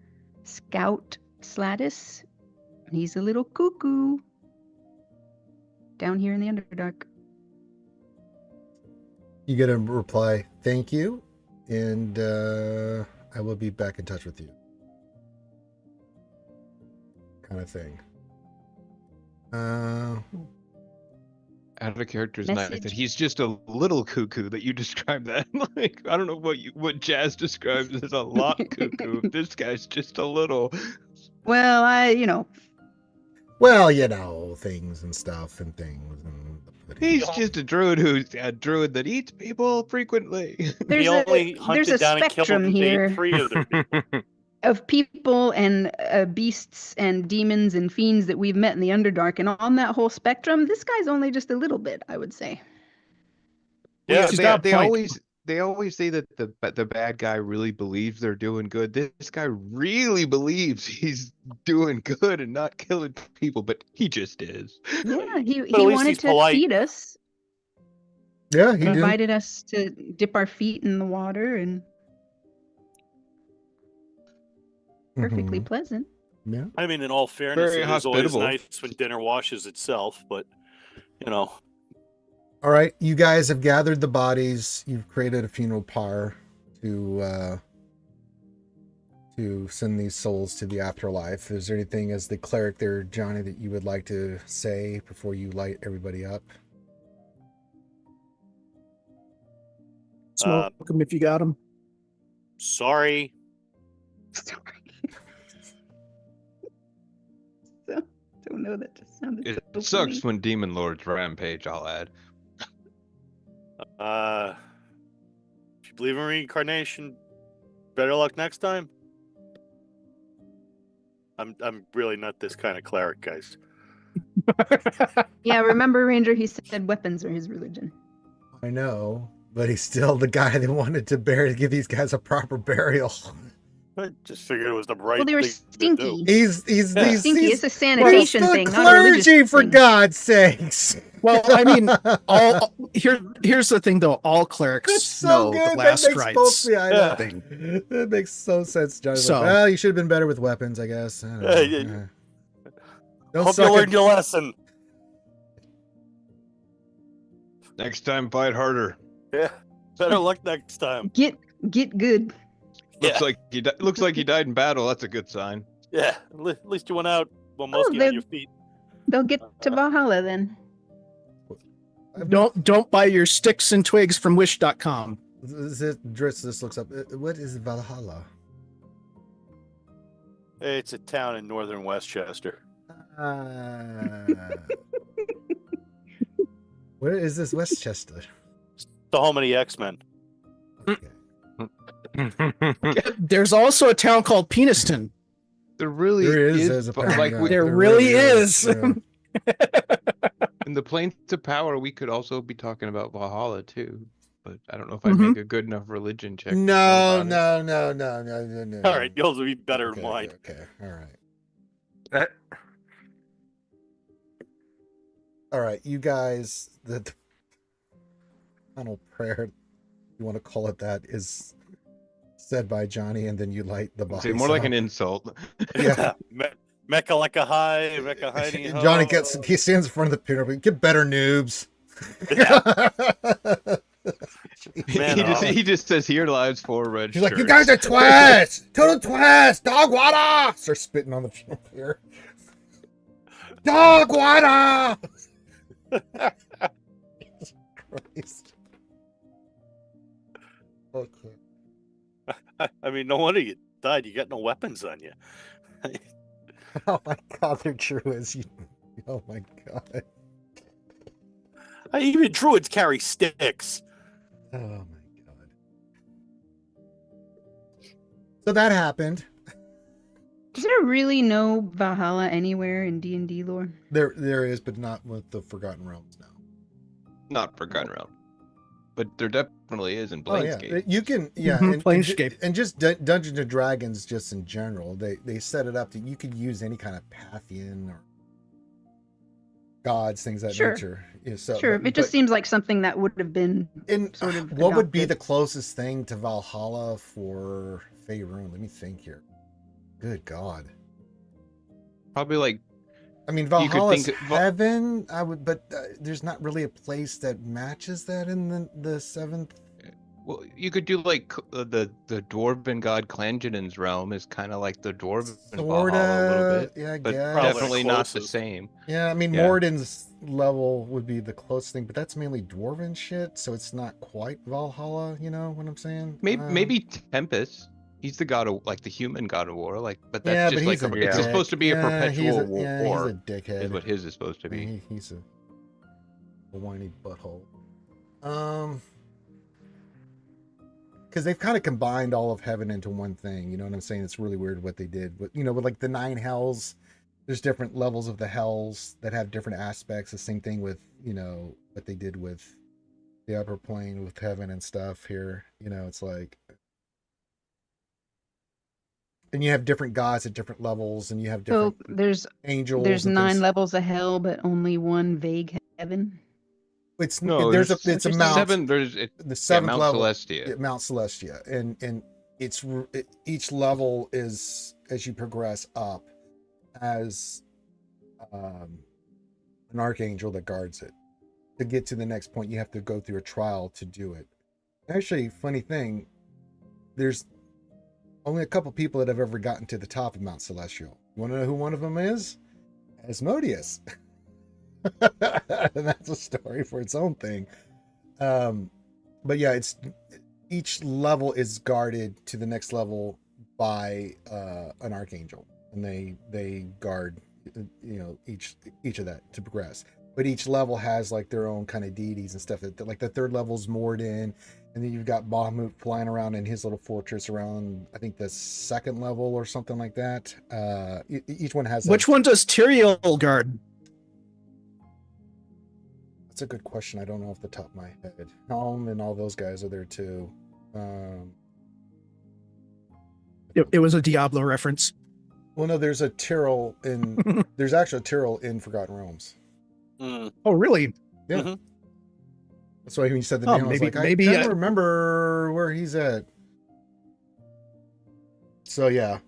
scout Slatus. He's a little cuckoo down here in the Underdark. You get a reply, thank you, and I will be back in touch with you. Kind of thing. Out of character is nice Message. that he's just a little cuckoo that you described that. Like, I don't know what Jazz describes as a lot cuckoo. This guy's just a little. Well, Well, things and stuff and things. He's just a druid who's a druid that eats people frequently. there's a spectrum here of people and beasts and demons and fiends that we've met in the Underdark, and on that whole spectrum, this guy's only just a little bit, I would say. Yeah, they always say that the bad guy really believes they're doing good. This guy really believes he's doing good and not killing people, but he just is. Yeah, he But at least wanted he's to polite. feed us. Yeah, he He did. invited us to dip our feet in the water, and perfectly Mhm. pleasant. Yeah. I mean, in all fairness, Very it is always hospitable. nice when dinner washes itself, but, All right, you guys have gathered the bodies. You've created a funeral pyre to send these souls to the afterlife. Is there anything as the cleric there, Johnny, that you would like to say before you light everybody up? Smoke them if you got them. sorry. Sorry. Don't know, that just sounded It so sucks funny. when demon lords rampage, I'll add. If you believe in reincarnation, better luck next time. I'm really not this kind of cleric, guys. Yeah, remember, Ranger, he said weapons are his religion. I know, but he's still the guy that wanted to give these guys a proper burial. I just figured it was the right Well, they were thing to do. stinky. He's Yeah. Stinky. he's It's a it's sanitation the thing, not a religious clergy, for thing. God's sakes. Well, I mean, here's the thing though. All clerics That's so know good. the That last makes rites both. Yeah, I know. Yeah. thing. That makes so sense, Johnny. So- Like, well, you should have been better with weapons, I guess. I don't know. Yeah. Don't Hope suck you at- learned your lesson. Next time, fight harder. Yeah. Better luck next time. Get good. Looks Yeah. like looks like he died in battle. That's a good sign. Yeah. At least you went out well, mostly they- on your feet. They'll get to Valhalla then. Don't buy your sticks and twigs from Wish.com. This looks up. What is Valhalla? It's a town in northern Westchester. Where is this Westchester? It's the home of the X-Men. There's also a town called Peniston. There really There is. is. There's a but, pattern, like yeah. we, There really is. Yeah. in the planes of power, we could also be talking about Valhalla too. But I don't know if I'd Mhm. make a good enough religion check. to No, know about no. All right, yours will be better Okay, than mine. Okay, all right. Uh, All right, you guys, the final prayer, you want to call it that, is said by Johnny, and then you light the it. body. See, more like sound. an insult. Yeah. Mecca like a high, Mecca hidey ho. Johnny he stands in front of the pyramid. Get better, noobs. Man, he just says, "Here lies 4 red He's like, shirts." you guys are twats! Total twats! Dog water! Start spitting on the here. Dog water! Jesus Christ. Okay. I mean, no wonder you died. You got no weapons on you. Oh my god, they're true as you. Oh my god. Even druids carry sticks. Oh my god. So that happened. Is there really no Valhalla anywhere in D&D lore? There is, but not with the Forgotten Realms now. Not Forgotten Realm, but there definitely is in Planescape. Oh, yeah. You can, yeah, Mhm, Planescape. and just Dungeons and Dragons, just in general, they set it up that you could use any kind of Pathian or gods, things of that Sure. nature. Yeah, so, Sure, it just seems like something that would have been in sort of what would be the adopted. closest thing to Valhalla for Faerûn? Let me think here. Good God. Probably like I mean, You could Valhalla's think- heaven. But there's not really a place that matches that in the seventh. well, you could do like the dwarven god Clangeddin's realm is kind of like the dwarven Valhalla a little bit, Yeah, I but guess. Probably definitely not the closest. same. Yeah, I mean, Yeah. Morden's level would be the closest thing, but that's mainly dwarven shit, so it's not quite Valhalla. You know what I'm saying? Maybe Tempest. He's the god of like the human god of war, like, but that's Yeah, just but like he's a it's dick. supposed to be a Yeah, perpetual war. he's a dickhead. Is what his is supposed to Yeah, be. he's a whiny butthole. Because they've kind of combined all of heaven into one thing. You know what I'm saying? It's really weird what they did. But with like the 9 hells, there's different levels of the hells that have different aspects. The same thing with what they did with the upper plane with heaven and stuff here. It's like. And you have different gods at different levels, and you have So different there's angels. and 9 things. levels of hell, but only one vague heaven. It's No, it's a there's mount. seven. There's The yeah, seventh Mount level, Celestia. Mount Celestia, and each level is, as you progress up, as an archangel that guards it. To get to the next point, you have to go through a trial to do it. Actually, funny thing, there's only a couple people that have ever gotten to the top of Mount Celestial. You want to know who one of them is? Asmodeus. And that's a story for its own thing. But yeah, each level is guarded to the next level by an archangel, and they guard each of that to progress. But each level has like their own kind of deities and stuff. That like the third level's Morden, and then you've got Bahamut flying around in his little fortress around, I think, the second level or something like that. Each one has. Which one does Tyrael guard? That's a good question. I don't know off the top of my head. Helm and all those guys are there too. It was a Diablo reference. Well, no, there's a Tyrell in. There's actually a Tyrell in Forgotten Realms. Oh, really? Yeah. Mhm. That's why when you said the name, I was like, I can't remember where he's at. So yeah.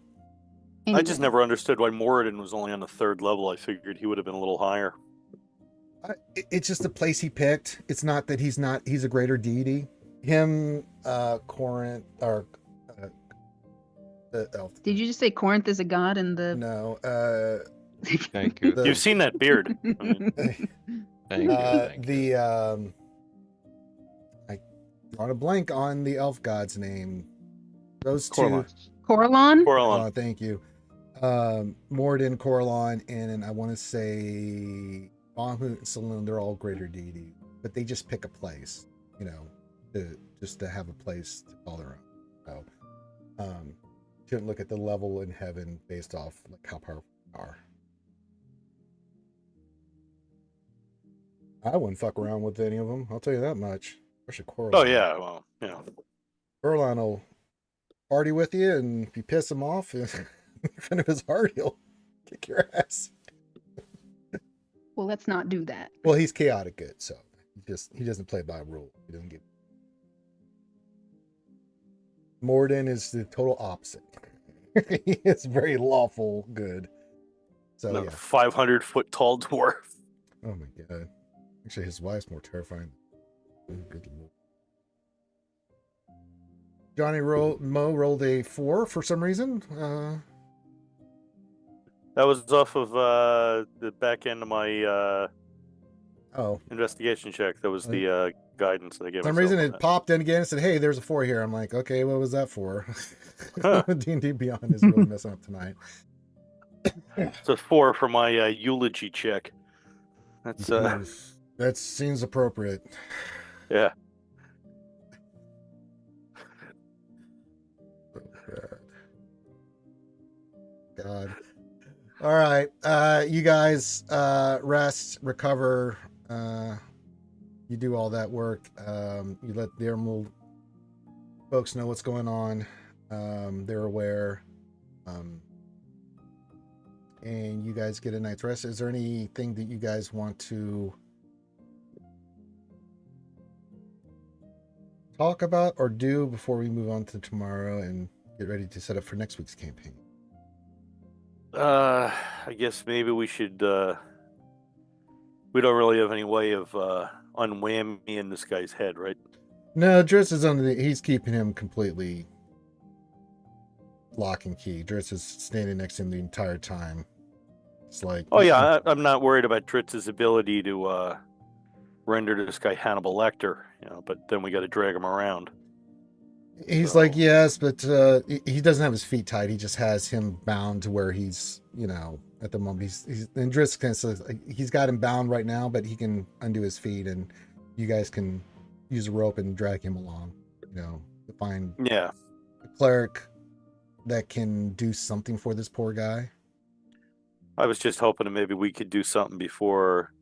I just never understood why Moradin was only on the third level. I figured he would have been a little higher. It's just the place he picked. It's not that he's a greater deity. Him, Corinth, or the elf. Did you just say Corinth is a god in the? No. Thank you. You've seen that beard. I mean, Thank you. I drawn a blank on the elf god's name. Those Corlon. two. Coralon? Corlon. Thank you. Morden, Corlon, and I want to say Bahamut and Saloon. They're all greater deity, but they just pick a place, to have a place to call their own. So, shouldn't look at the level in heaven based off like how powerful they are. I wouldn't fuck around with any of them. I'll tell you that much. Especially Corlon. Oh yeah, well, yeah. Corlon will party with you, and if you piss him off in front of his heart, he'll kick your ass. Well, let's not do that. Well, he's chaotic good, so he doesn't play by rule. He doesn't get. Morden is the total opposite. He is very lawful good. So No, yeah. 500-foot tall dwarf. Oh my god. Actually, his wife's more terrifying. Oh, good lord. JohnnyMo rolled a 4 for some reason. That was off of the back end of my investigation check. That was the guidance that I gave. For some reason, it popped in again and said, "Hey, there's a 4 here." I'm like, "Okay, what was that for?" D&D Beyond is really messing up tonight. It's a 4 for my eulogy check. That's that seems appropriate. Yeah. God. All right. You guys rest, recover. You do all that work. You let the Emerald folks know what's going on. They're aware. And you guys get a night's rest. Is there anything that you guys want to talk about or do before we move on to tomorrow and get ready to set up for next week's campaign? I guess maybe we should. We don't really have any way of unwhammying this guy's head, right? No, Dritz is he's keeping him completely lock and key. Dritz is standing next to him the entire time. It's like, oh yeah, I'm not worried about Dritz's ability to render this guy Hannibal Lecter, but then we got to drag him around. He's like, yes, but he doesn't have his feet tied. He just has him bound to where he's, at the moment. He's and Dritz kind of says he's got him bound right now, but he can undo his feet, and you guys can use a rope and drag him along, to find a cleric that can do something for this poor guy. I was just hoping that maybe we could do something before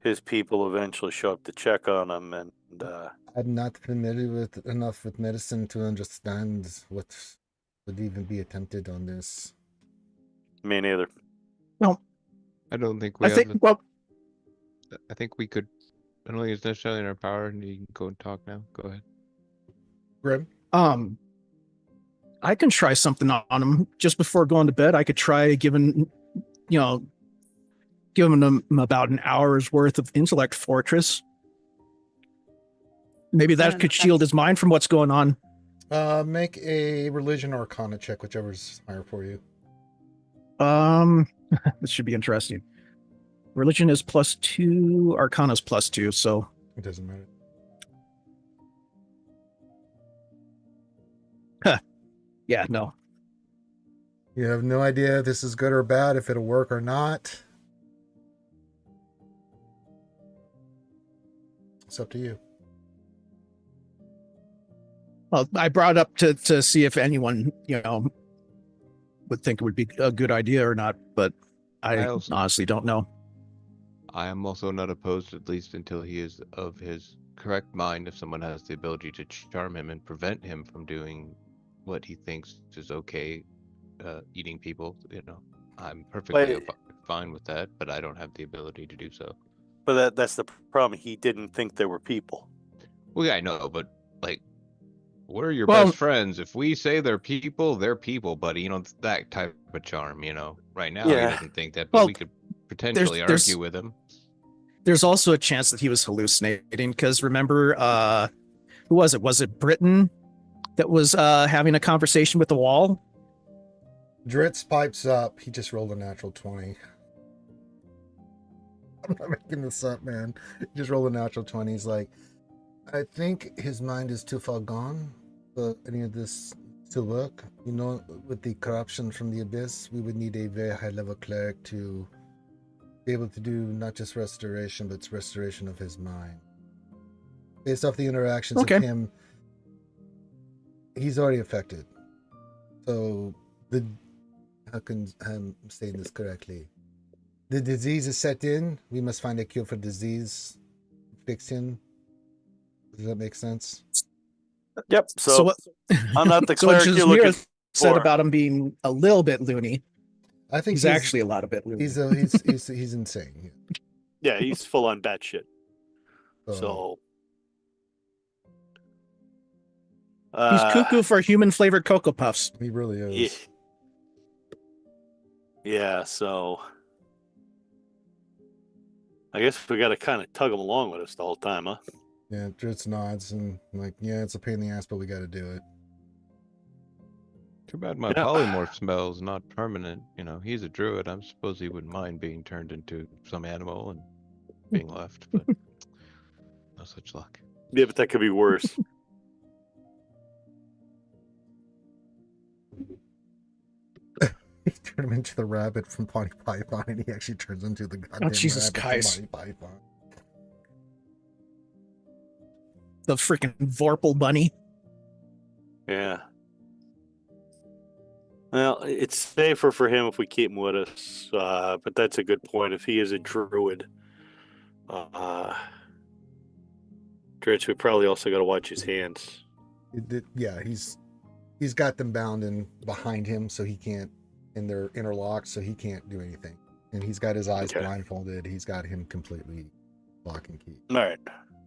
his people eventually show up to check on him, and I'm not familiar enough with medicine to understand what would even be attempted on this. Me neither. No, I don't think we. I think we could. I don't think it's necessarily in our power. And you can go and talk now. Go ahead, Grimm. I can try something on him just before going to bed. I could try giving him about an hour's worth of intellect fortress. Maybe that could shield his mind from what's going on. Make a religion or arcana check, whichever's higher for you. This should be interesting. Religion is +2, arcana is +2, so it doesn't matter. Yeah, no. You have no idea if this is good or bad, if it'll work or not. It's up to you. Well, I brought up to see if anyone, would think it would be a good idea or not, but I honestly don't know. I am also not opposed, at least until he is of his correct mind, if someone has the ability to charm him and prevent him from doing what he thinks is okay, eating people, I'm perfectly fine with that, but I don't have the ability to do so. But that's the problem. He didn't think there were people. Well, yeah, I know, but we're your best friends. If we say they're people, buddy. That type of charm, Right now, he doesn't think that, but we could potentially argue with him. There's also a chance that he was hallucinating, because remember, who was it? Was it Briton that was having a conversation with the wall? Dritz pipes up. He just rolled a natural 20. I'm not making this up, man. He just rolled a natural 20. He's like, I think his mind is too far gone for any of this to work. With the corruption from the Abyss, we would need a very high-level cleric to be able to do not just restoration, but restoration of his mind. Based off the interactions of him, he's already affected. So, how can I'm saying this correctly? The disease is set in. We must find a cure for disease. Fix him. Does that make sense? Yep. So I'm not the cleric you're looking for. Said about him being a little bit loony. I think he's actually a lot of bit loony. He's insane. Yeah, he's full on batshit. So he's cuckoo for human flavored Cocoa Puffs. He really is. Yeah. So I guess we got to kind of tug him along with us the whole time, huh? Yeah, Dritz nods and it's a pain in the ass, but we got to do it. Too bad my polymorph spell is not permanent. He's a druid. I suppose he wouldn't mind being turned into some animal and being left, but no such luck. Yeah, but that could be worse. He turned him into the rabbit from Monty Python, and he actually turns into the goddamn Jesus rabbit Christ. from Monty Python. The freaking Vorpal bunny. Yeah. Well, it's safer for him if we keep him with us, but that's a good point. If he is a druid, Dritz, we probably also got to watch his hands. Yeah, he's got them bound and behind him, so he can't, and they're interlocked, so he can't do anything. And he's got his eyes blindfolded. He's got him completely lock and key. All right.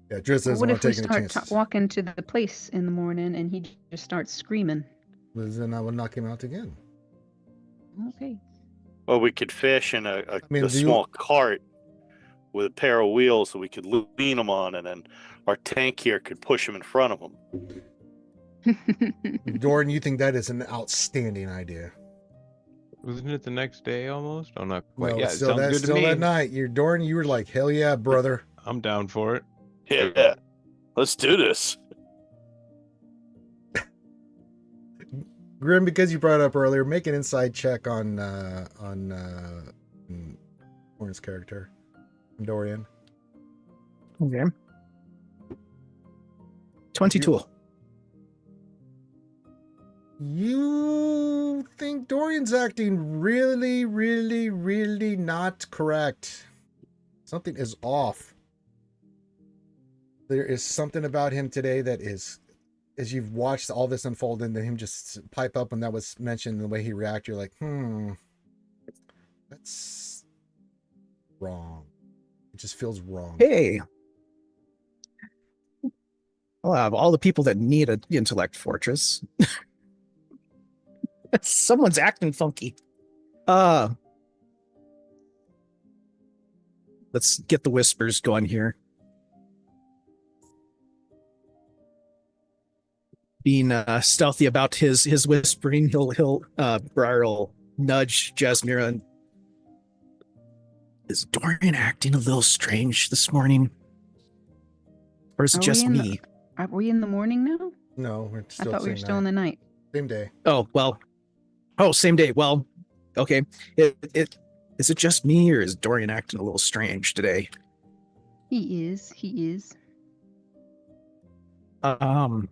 Yeah, Dritz doesn't want to take any chances. What if we start walking to the place in the morning and he just starts screaming? Then I would knock him out again. Okay. Well, we could fashion a small cart with a pair of wheels so we could lean him on, and then our tank here could push him in front of him. Dorian, you think that is an outstanding idea? Wasn't it the next day almost? Oh, not quite. No, yeah, still that night. Dorian, you were like, hell yeah, brother. I'm down for it. Yeah. Let's do this. Grimm, because you brought it up earlier, make an inside check on Horn's character, Dorian. Okay. 22. You think Dorian's acting really, really, really not correct. Something is off. There is something about him today that is, as you've watched all this unfold and then him just pipe up when that was mentioned, the way he reacted, you're like, that's wrong. It just feels wrong. Hey. I'll have all the people that need an intellect fortress. Someone's acting funky. Let's get the whispers going here. Being stealthy about his whispering, Briar will nudge Jazmyra. And, is Dorian acting a little strange this morning? Or is it just me? Are we in the morning now? No, we're still. I thought we were still in the night. Same day. Oh, well, Oh, same day. Well, okay. Is it just me, or is Dorian acting a little strange today? He is. He is. Um.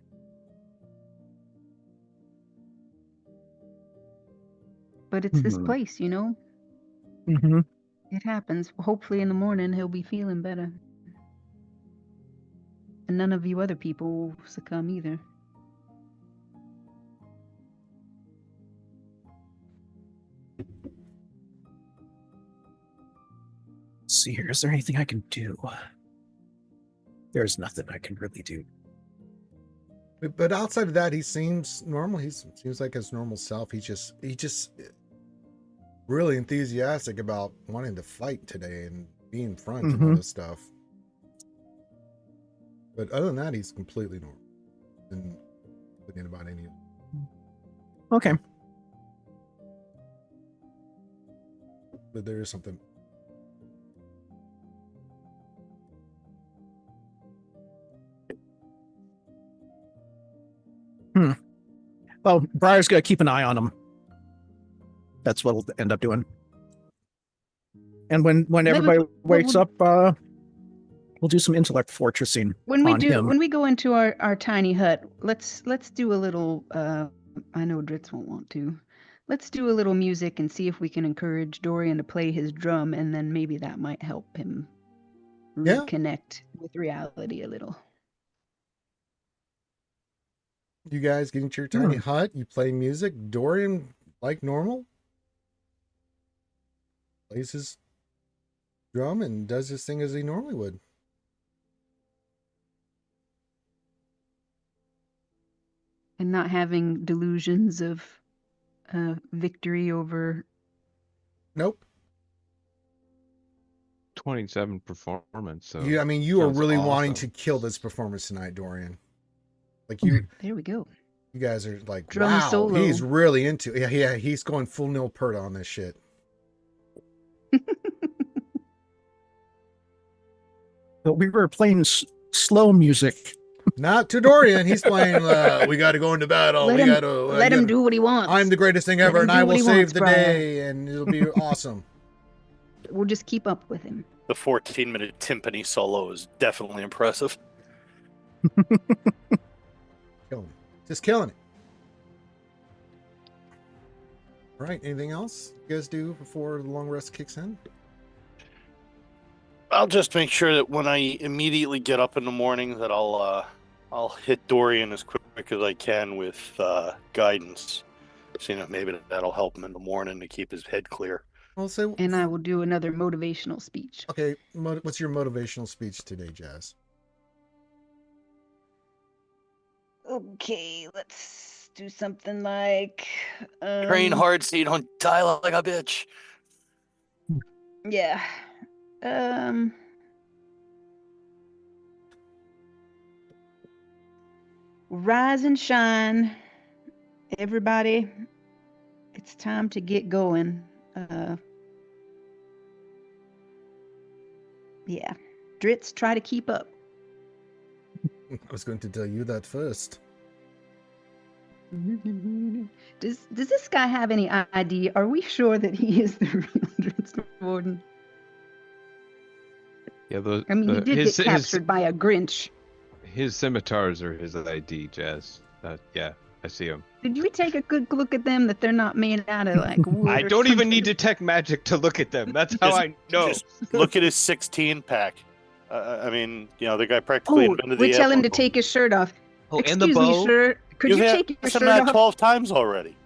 But it's this place, you know? Mm-hmm. It happens. Hopefully in the morning he'll be feeling better. And none of you other people will succumb either. Let's see here. Is there anything I can do? There's nothing I can really do. But outside of that, he seems normal. He seems like his normal self. He just really enthusiastic about wanting to fight today and be in front and all this stuff. But other than that, he's completely normal. And thinking about any. Okay. But there is something. Well, Briar's gonna keep an eye on him. That's what we'll end up doing. And when everybody wakes up, we'll do some intellect fortressing. When we go into our tiny hut, let's do a little. I know Dritz won't want to. Let's do a little music and see if we can encourage Dorian to play his drum, and then maybe that might help him reconnect with reality a little. You guys get into your tiny hut, you play music. Dorian, like normal, plays his drum and does his thing as he normally would. And not having delusions of victory over. Nope. 27 performance. So I mean, you are really awesome. wanting to kill this performance tonight, Dorian. Like you. There we go. You guys are like, drum wow, solo. He's really into it. Yeah, he's going full Neil Peart on this shit. But we were playing slow music. Not to Dorian. He's playing, we got to go into battle. Let him do what he wants. I'm the greatest thing ever, and I will save the day, and it'll be awesome. We'll just keep up with him. The 14-minute timpani solo is definitely impressive. Killing it. Just killing it. All right. Anything else you guys do before the long rest kicks in? I'll just make sure that when I immediately get up in the morning that I'll hit Dorian as quick as I can with guidance. So, maybe that'll help him in the morning to keep his head clear. And I will do another motivational speech. Okay. What's your motivational speech today, Jazz? Okay, let's do something like train hard so you don't die like a bitch. Yeah. Rise and shine, everybody. It's time to get going. Yeah. Dritz, try to keep up. I was going to tell you that first. Does this guy have any ID? Are we sure that he is the real Dritz Warden? Yeah, he did get captured by a Grinch. His scimitars are his ID, Jazz. Yeah, I see him. Did you take a good look at them? That they're not made out of like wood? I don't even need detect magic to look at them. That's how I know. Just look at his 16 pack. I mean, the guy practically invented the. We tell him to take his shirt off. Oh, excuse and the bow. me, sir. Could you take your shirt off? 12 times already.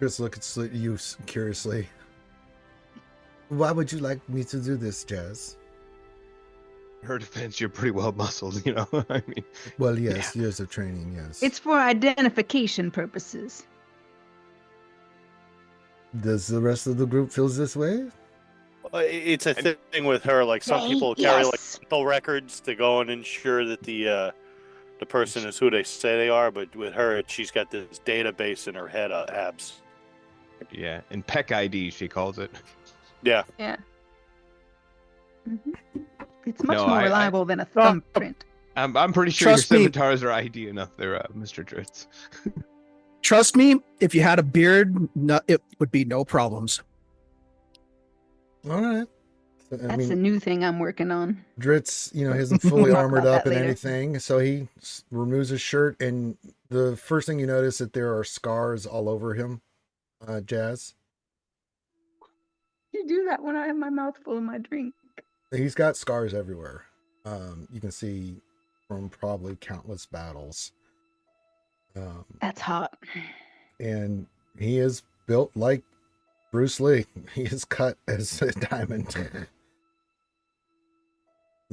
Just look at you curiously. Why would you like me to do this, Jazz? Her defense, you're pretty well muscled, I mean. Well, yes, years of training, yes. It's for identification purposes. Does the rest of the group feels this way? It's a thing with her. Like some people carry like dental records to go and ensure that the person is who they say they are. But with her, she's got this database in her head of abs. Yeah, and Peck ID, she calls it. Yeah. Yeah. Mm-hmm. It's much more reliable than a thumbprint. I'm pretty sure your scimitars are ID enough there, Mr. Dritz. Trust me, if you had a beard, it would be no problems. All right. That's a new thing I'm working on. Dritz, he isn't fully Talk armored about up that and later. anything, so he removes his shirt, and the first thing you notice that there are scars all over him, Jazz. You do that when I have my mouth full of my drink. He's got scars everywhere. You can see from probably countless battles. That's hot. And he is built like Bruce Lee. He is cut as a diamond.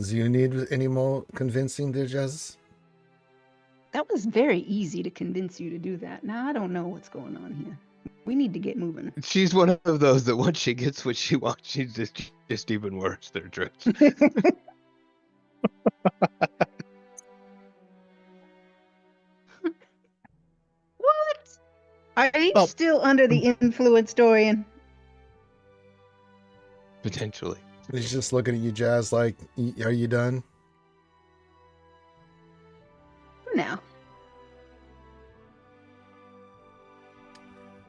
Do you need any more convincing there, Jazz? That was very easy to convince you to do that. Now I don't know what's going on here. We need to get moving. She's one of those that once she gets what she wants, she's just even worse. They're drips. What? Are you still under the influence, Dorian? Potentially. He's just looking at you, Jazz, like, are you done? For now.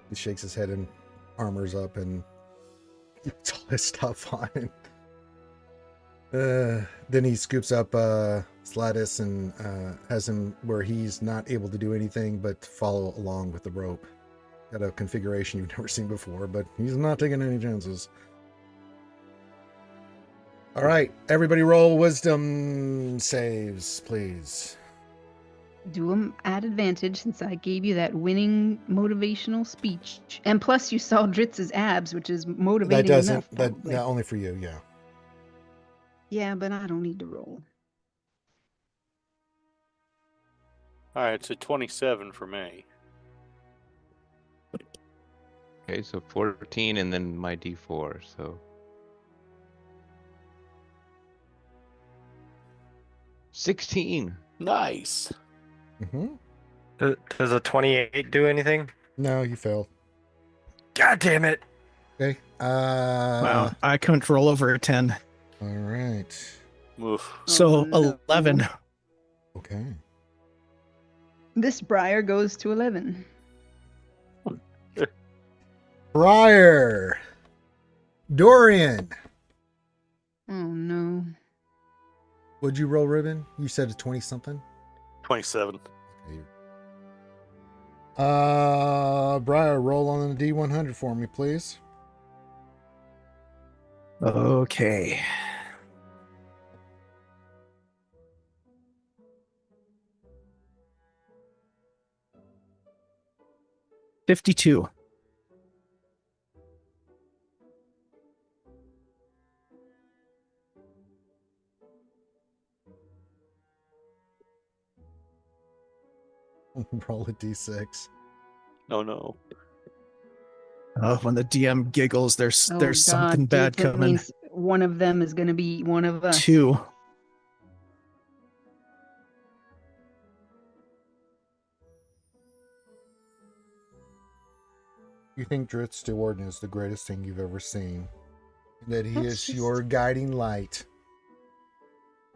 He shakes his head and armors up and puts all his stuff on. Then he scoops up Slatus and has him where he's not able to do anything but follow along with the rope. Got a configuration you've never seen before, but he's not taking any chances. All right, everybody roll wisdom saves, please. Do them at advantage since I gave you that winning motivational speech. And plus you saw Dritz's abs, which is motivating enough. That only for you, yeah. Yeah, but I don't need to roll. All right, so 27 for me. Okay, so 14 and then my D4, so 16. Nice. Mm-hmm. Does a 28 do anything? No, you failed. God damn it. Okay. Wow, I couldn't roll over a 10. All right. Oof. So no. 11. Okay. This Briar goes to 11. Briar. Dorian. Oh no. What'd you roll, Ribin? You said a 20-something? 27. Okay. Briar, roll on the D100 for me, please. Okay. $52. Roll a D6. Oh no. Oh, when the DM giggles, there's Oh, something God, bad dude, that coming. means one of them is going to be one of us. 2. You think Dritz Stewart is the greatest thing you've ever seen. That he That's is just- your guiding light.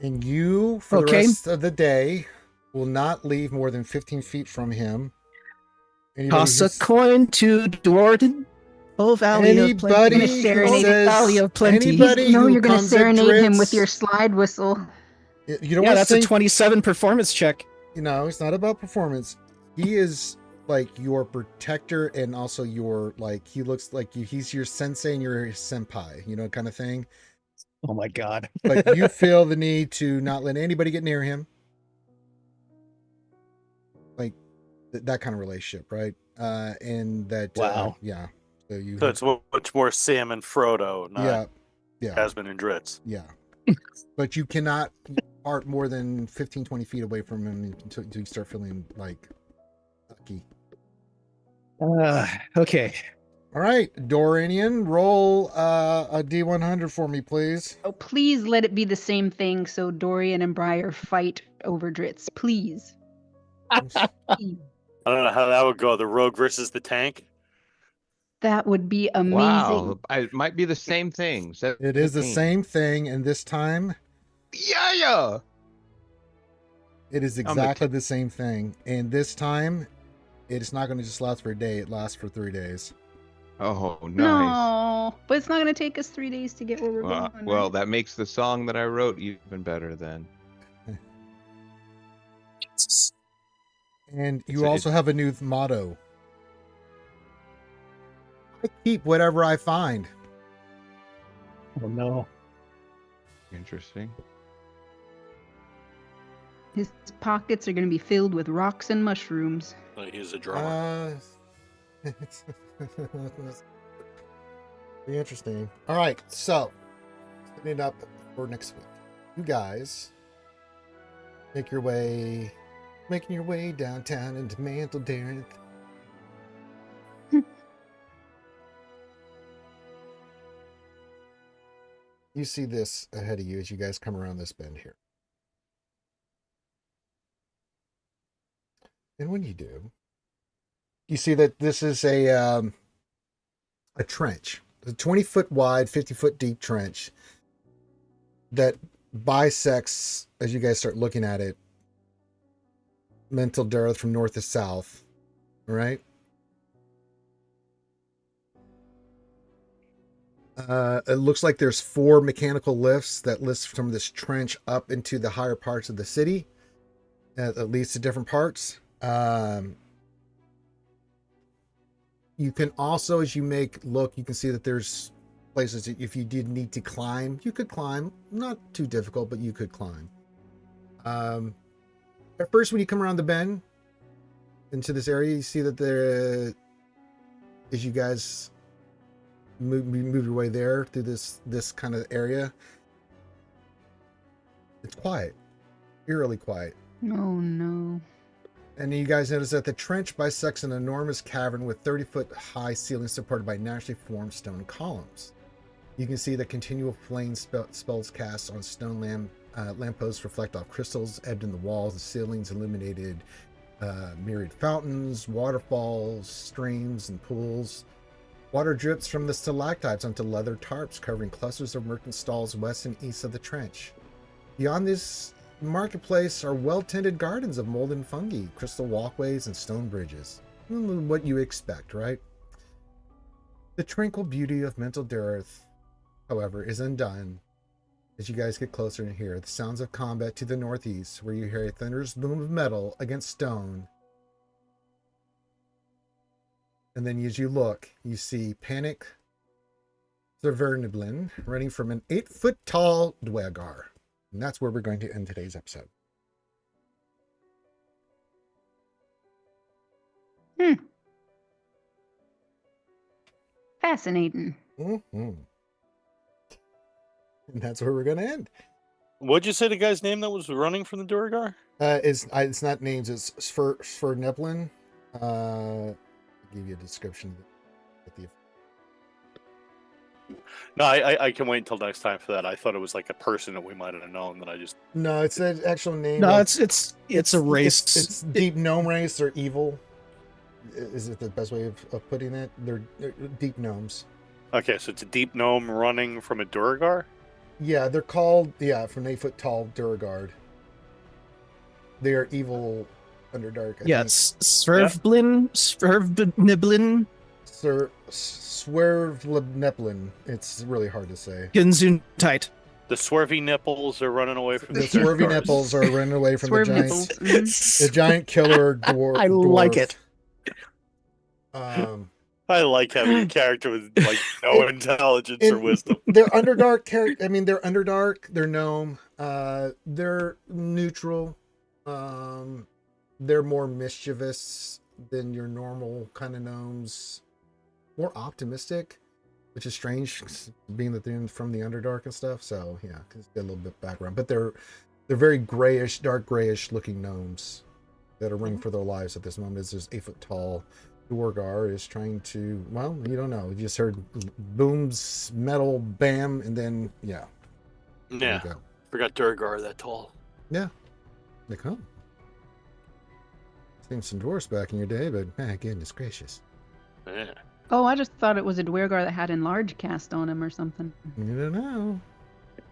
And you, for the Okay. rest of the day, will not leave more than 15 feet from him. Anybody Toss a who's- coin to Dwarden. Oh, Valley of Plenty. Anybody You're gonna serenade who says, Valley of Plenty. anybody You know who you're going to comes at serenade him Dritz- with your slide whistle. You know Yeah, what? that's a 27 performance check. It's not about performance. He is like your protector, and also your, like, he looks like he's your sensei and you're his senpai, kind of thing. Oh my god. Like, you feel the need to not let anybody get near him. Like, that kind of relationship, right? And that, Wow. yeah. So you, So it's much more Sam and Frodo, not yeah, Jasmine and Dritz. yeah. But you cannot part more than 15, 20 feet away from him until you start feeling like lucky. Okay. All right, Dorian, roll a D100 for me, please. Oh, please let it be the same thing so Dorian and Briar fight over Dritz. Please. I don't know how that would go. The rogue versus the tank. That would be amazing. Wow, it might be the same thing. It is the 17. same thing, and this time Yeah. it is exactly the same thing. And this time It's not going to just last for a day. It lasts for 3 days. Oh, nice. No, but it's not going to take us 3 days to get where we're going. Well, right? that makes the song that I wrote even better then. And you also have a new motto. I keep whatever I find. Oh no. Interesting. His pockets are going to be filled with rocks and mushrooms. He's a drummer. Be interesting. All right, so setting it up for next week. You guys making your way downtown into Mantle Darren. You see this ahead of you as you guys come around this bend here. And when you do, you see that this is a trench, a 20-foot wide, 50-foot deep trench that bisects, as you guys start looking at it, Mantle Darren from north to south. All right. It looks like there's 4 mechanical lifts that lift from this trench up into the higher parts of the city. That leads to different parts. You can also, as you you can see that there's places that if you did need to climb, you could climb. Not too difficult, but you could climb. At first, when you come around the bend into this area, you see that as you guys move your way there through this kind of area, it's quiet, eerily quiet. Oh no. And you guys notice that the trench bisects an enormous cavern with 30-foot high ceilings supported by naturally formed stone columns. You can see the continual flame spells cast on stone lampposts reflect off crystals ebbed in the walls. The ceilings illuminated myriad fountains, waterfalls, streams, and pools. Water drips from the stalactites onto leather tarps covering clusters of merchant stalls west and east of the trench. Beyond this marketplace are well-tended gardens of molten fungi, crystal walkways, and stone bridges. What you expect, right? The tranquil beauty of Mantle Darren, however, is undone as you guys get closer and hear the sounds of combat to the northeast, where you hear a thunderous boom of metal against stone. And then as you look, you see Panic Severniblin running from an 8-foot-tall Dwegar. And that's where we're going to end today's episode. Fascinating. Mm-hmm. And that's where we're going to end. What'd you say the guy's name that was running from the Duragar? It's not names. It's Sverniblin. I'll give you a description at the. No, I can wait until next time for that. I thought it was like a person that we might have known that I just. No, it's an actual name. No, it's a race. It's deep gnome race. They're evil. Is it the best way of putting it? They're deep gnomes. Okay, so it's a deep gnome running from a Duragar? Yeah, they're called from 8-foot-tall Duragard. They are evil Underdark. Yes, Swervblin. Swervneplin. It's really hard to say. Gunzuntight. The swervy nipples are running away from the swervy Durgars. nipples are running away from Swerve the giant, nipples. the giant killer dwarf. I like it. I like having a character with like no intelligence or wisdom. They're Underdark character. I mean, they're Underdark. They're gnome. They're neutral. They're more mischievous than your normal kind of gnomes. More optimistic, which is strange, being that they're from the Underdark and stuff. So yeah, get a little bit background. But they're very grayish, dark grayish looking gnomes that are running for their lives at this moment. As this 8-foot-tall Dwargar is trying to, well, you don't know. You just heard booms, metal, bam, and then yeah. Yeah. Forgot Durgar that tall. Yeah. They come. Seen some dwarves back in your day, but man, goodness gracious. Yeah. Oh, I just thought it was a Dwegar that had enlarge cast on him or something. You don't know. Yeah,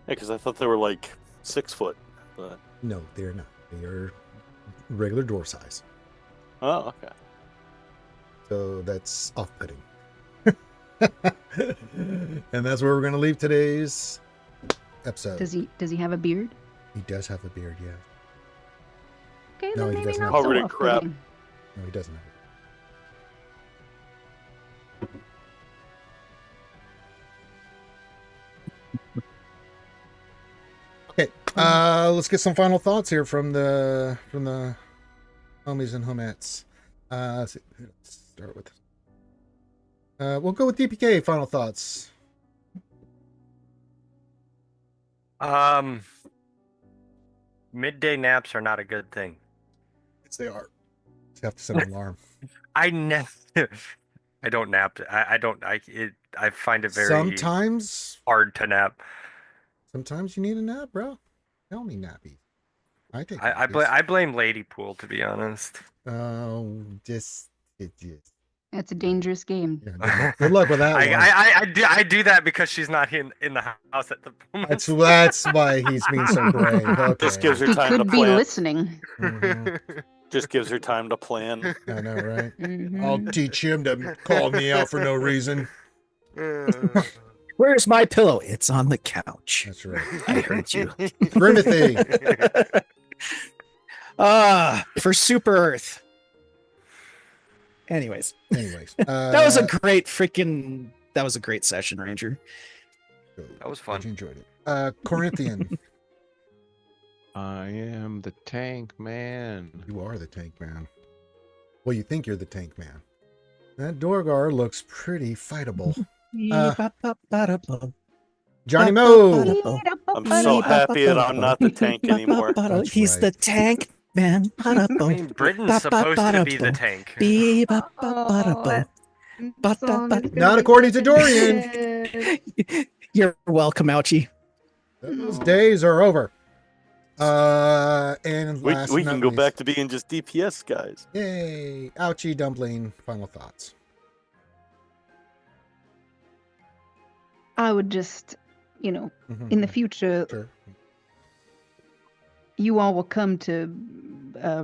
because I thought they were like 6 foot. But No, they're not. They are regular dwarf size. Oh, okay. So that's off-putting. And that's where we're going to leave today's episode. Does he have a beard? He does have a beard, yeah. Okay, No, then he maybe doesn't not have so Covered in crap. off-putting. No, he doesn't have it. Okay, let's get some final thoughts here from the homies and homettes. Let's see, let's start with. We'll go with DPK. Final thoughts. Midday naps are not a good thing. Yes, they are. You have to set an alarm. I never. I don't nap. I don't. I find it very Sometimes hard to nap. you need a nap, bro. Tell me nappy. I blame Lady Pool, to be honest. Oh, just. That's a dangerous game. Yeah, good luck with that one. I do that because she's not in the house at the moment. That's why he's being so brave. Okay. Just gives her He time to could be plan. listening. Mhm. Just gives her time to plan. I know, right? Mhm. I'll teach him to call me out for no reason. Where's my pillow? It's on the couch. That's right. I heard you. Grimothy. For Super Earth. Anyways, that was a great session, Ranger. That was fun. I enjoyed it. Corinthian. I am the tank man. You are the tank man. Well, you think you're the tank man. That Dorgar looks pretty fightable. JohnnyMo. I'm so happy that I'm not the tank anymore. That's He's right. the tank man. I mean, Britain's supposed to be the tank. Not according to Dorian. You're welcome, Ouchie. Those days are over. And We last can not go least- back to being just DPS guys. Yay. Ouchie Dumpling. Final thoughts. I would just, in the Mhm. future, Sure. you all will come to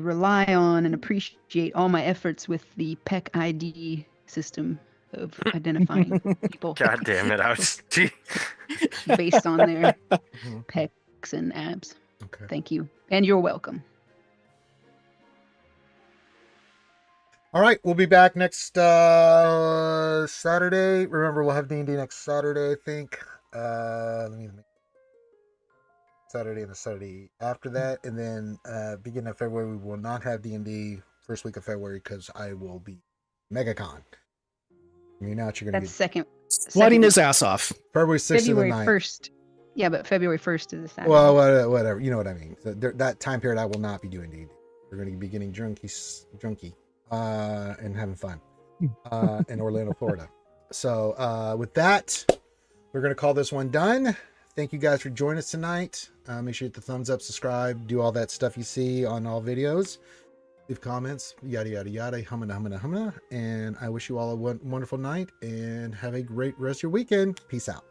rely on and appreciate all my efforts with the PEC ID system of identifying people God damn it, Ouchie. based on their Mhm. pecs and abs. Okay. Thank you. And you're welcome. All right, we'll be back next Saturday. Remember, we'll have D&D next Saturday, I think. Let me Saturday and the Saturday after that, and then beginning of February we will not have D&D first week of February because I will be MegaCon. You're gonna That's get second Sweating his ass off. February 6th to the February 9th. 1st. Yeah, but February 1st is the Saturday. Well, whatever. You know what I mean. So that time period I will not be doing D&D. We're going to be getting drunky, and having fun in Orlando, Florida. So with that, we're going to call this one done. Thank you guys for joining us tonight. Make sure you hit the thumbs up, subscribe, do all that stuff you see on all videos. Leave comments, yada, yada, yada, humana. And I wish you all a wonderful night and have a great rest of your weekend. Peace out.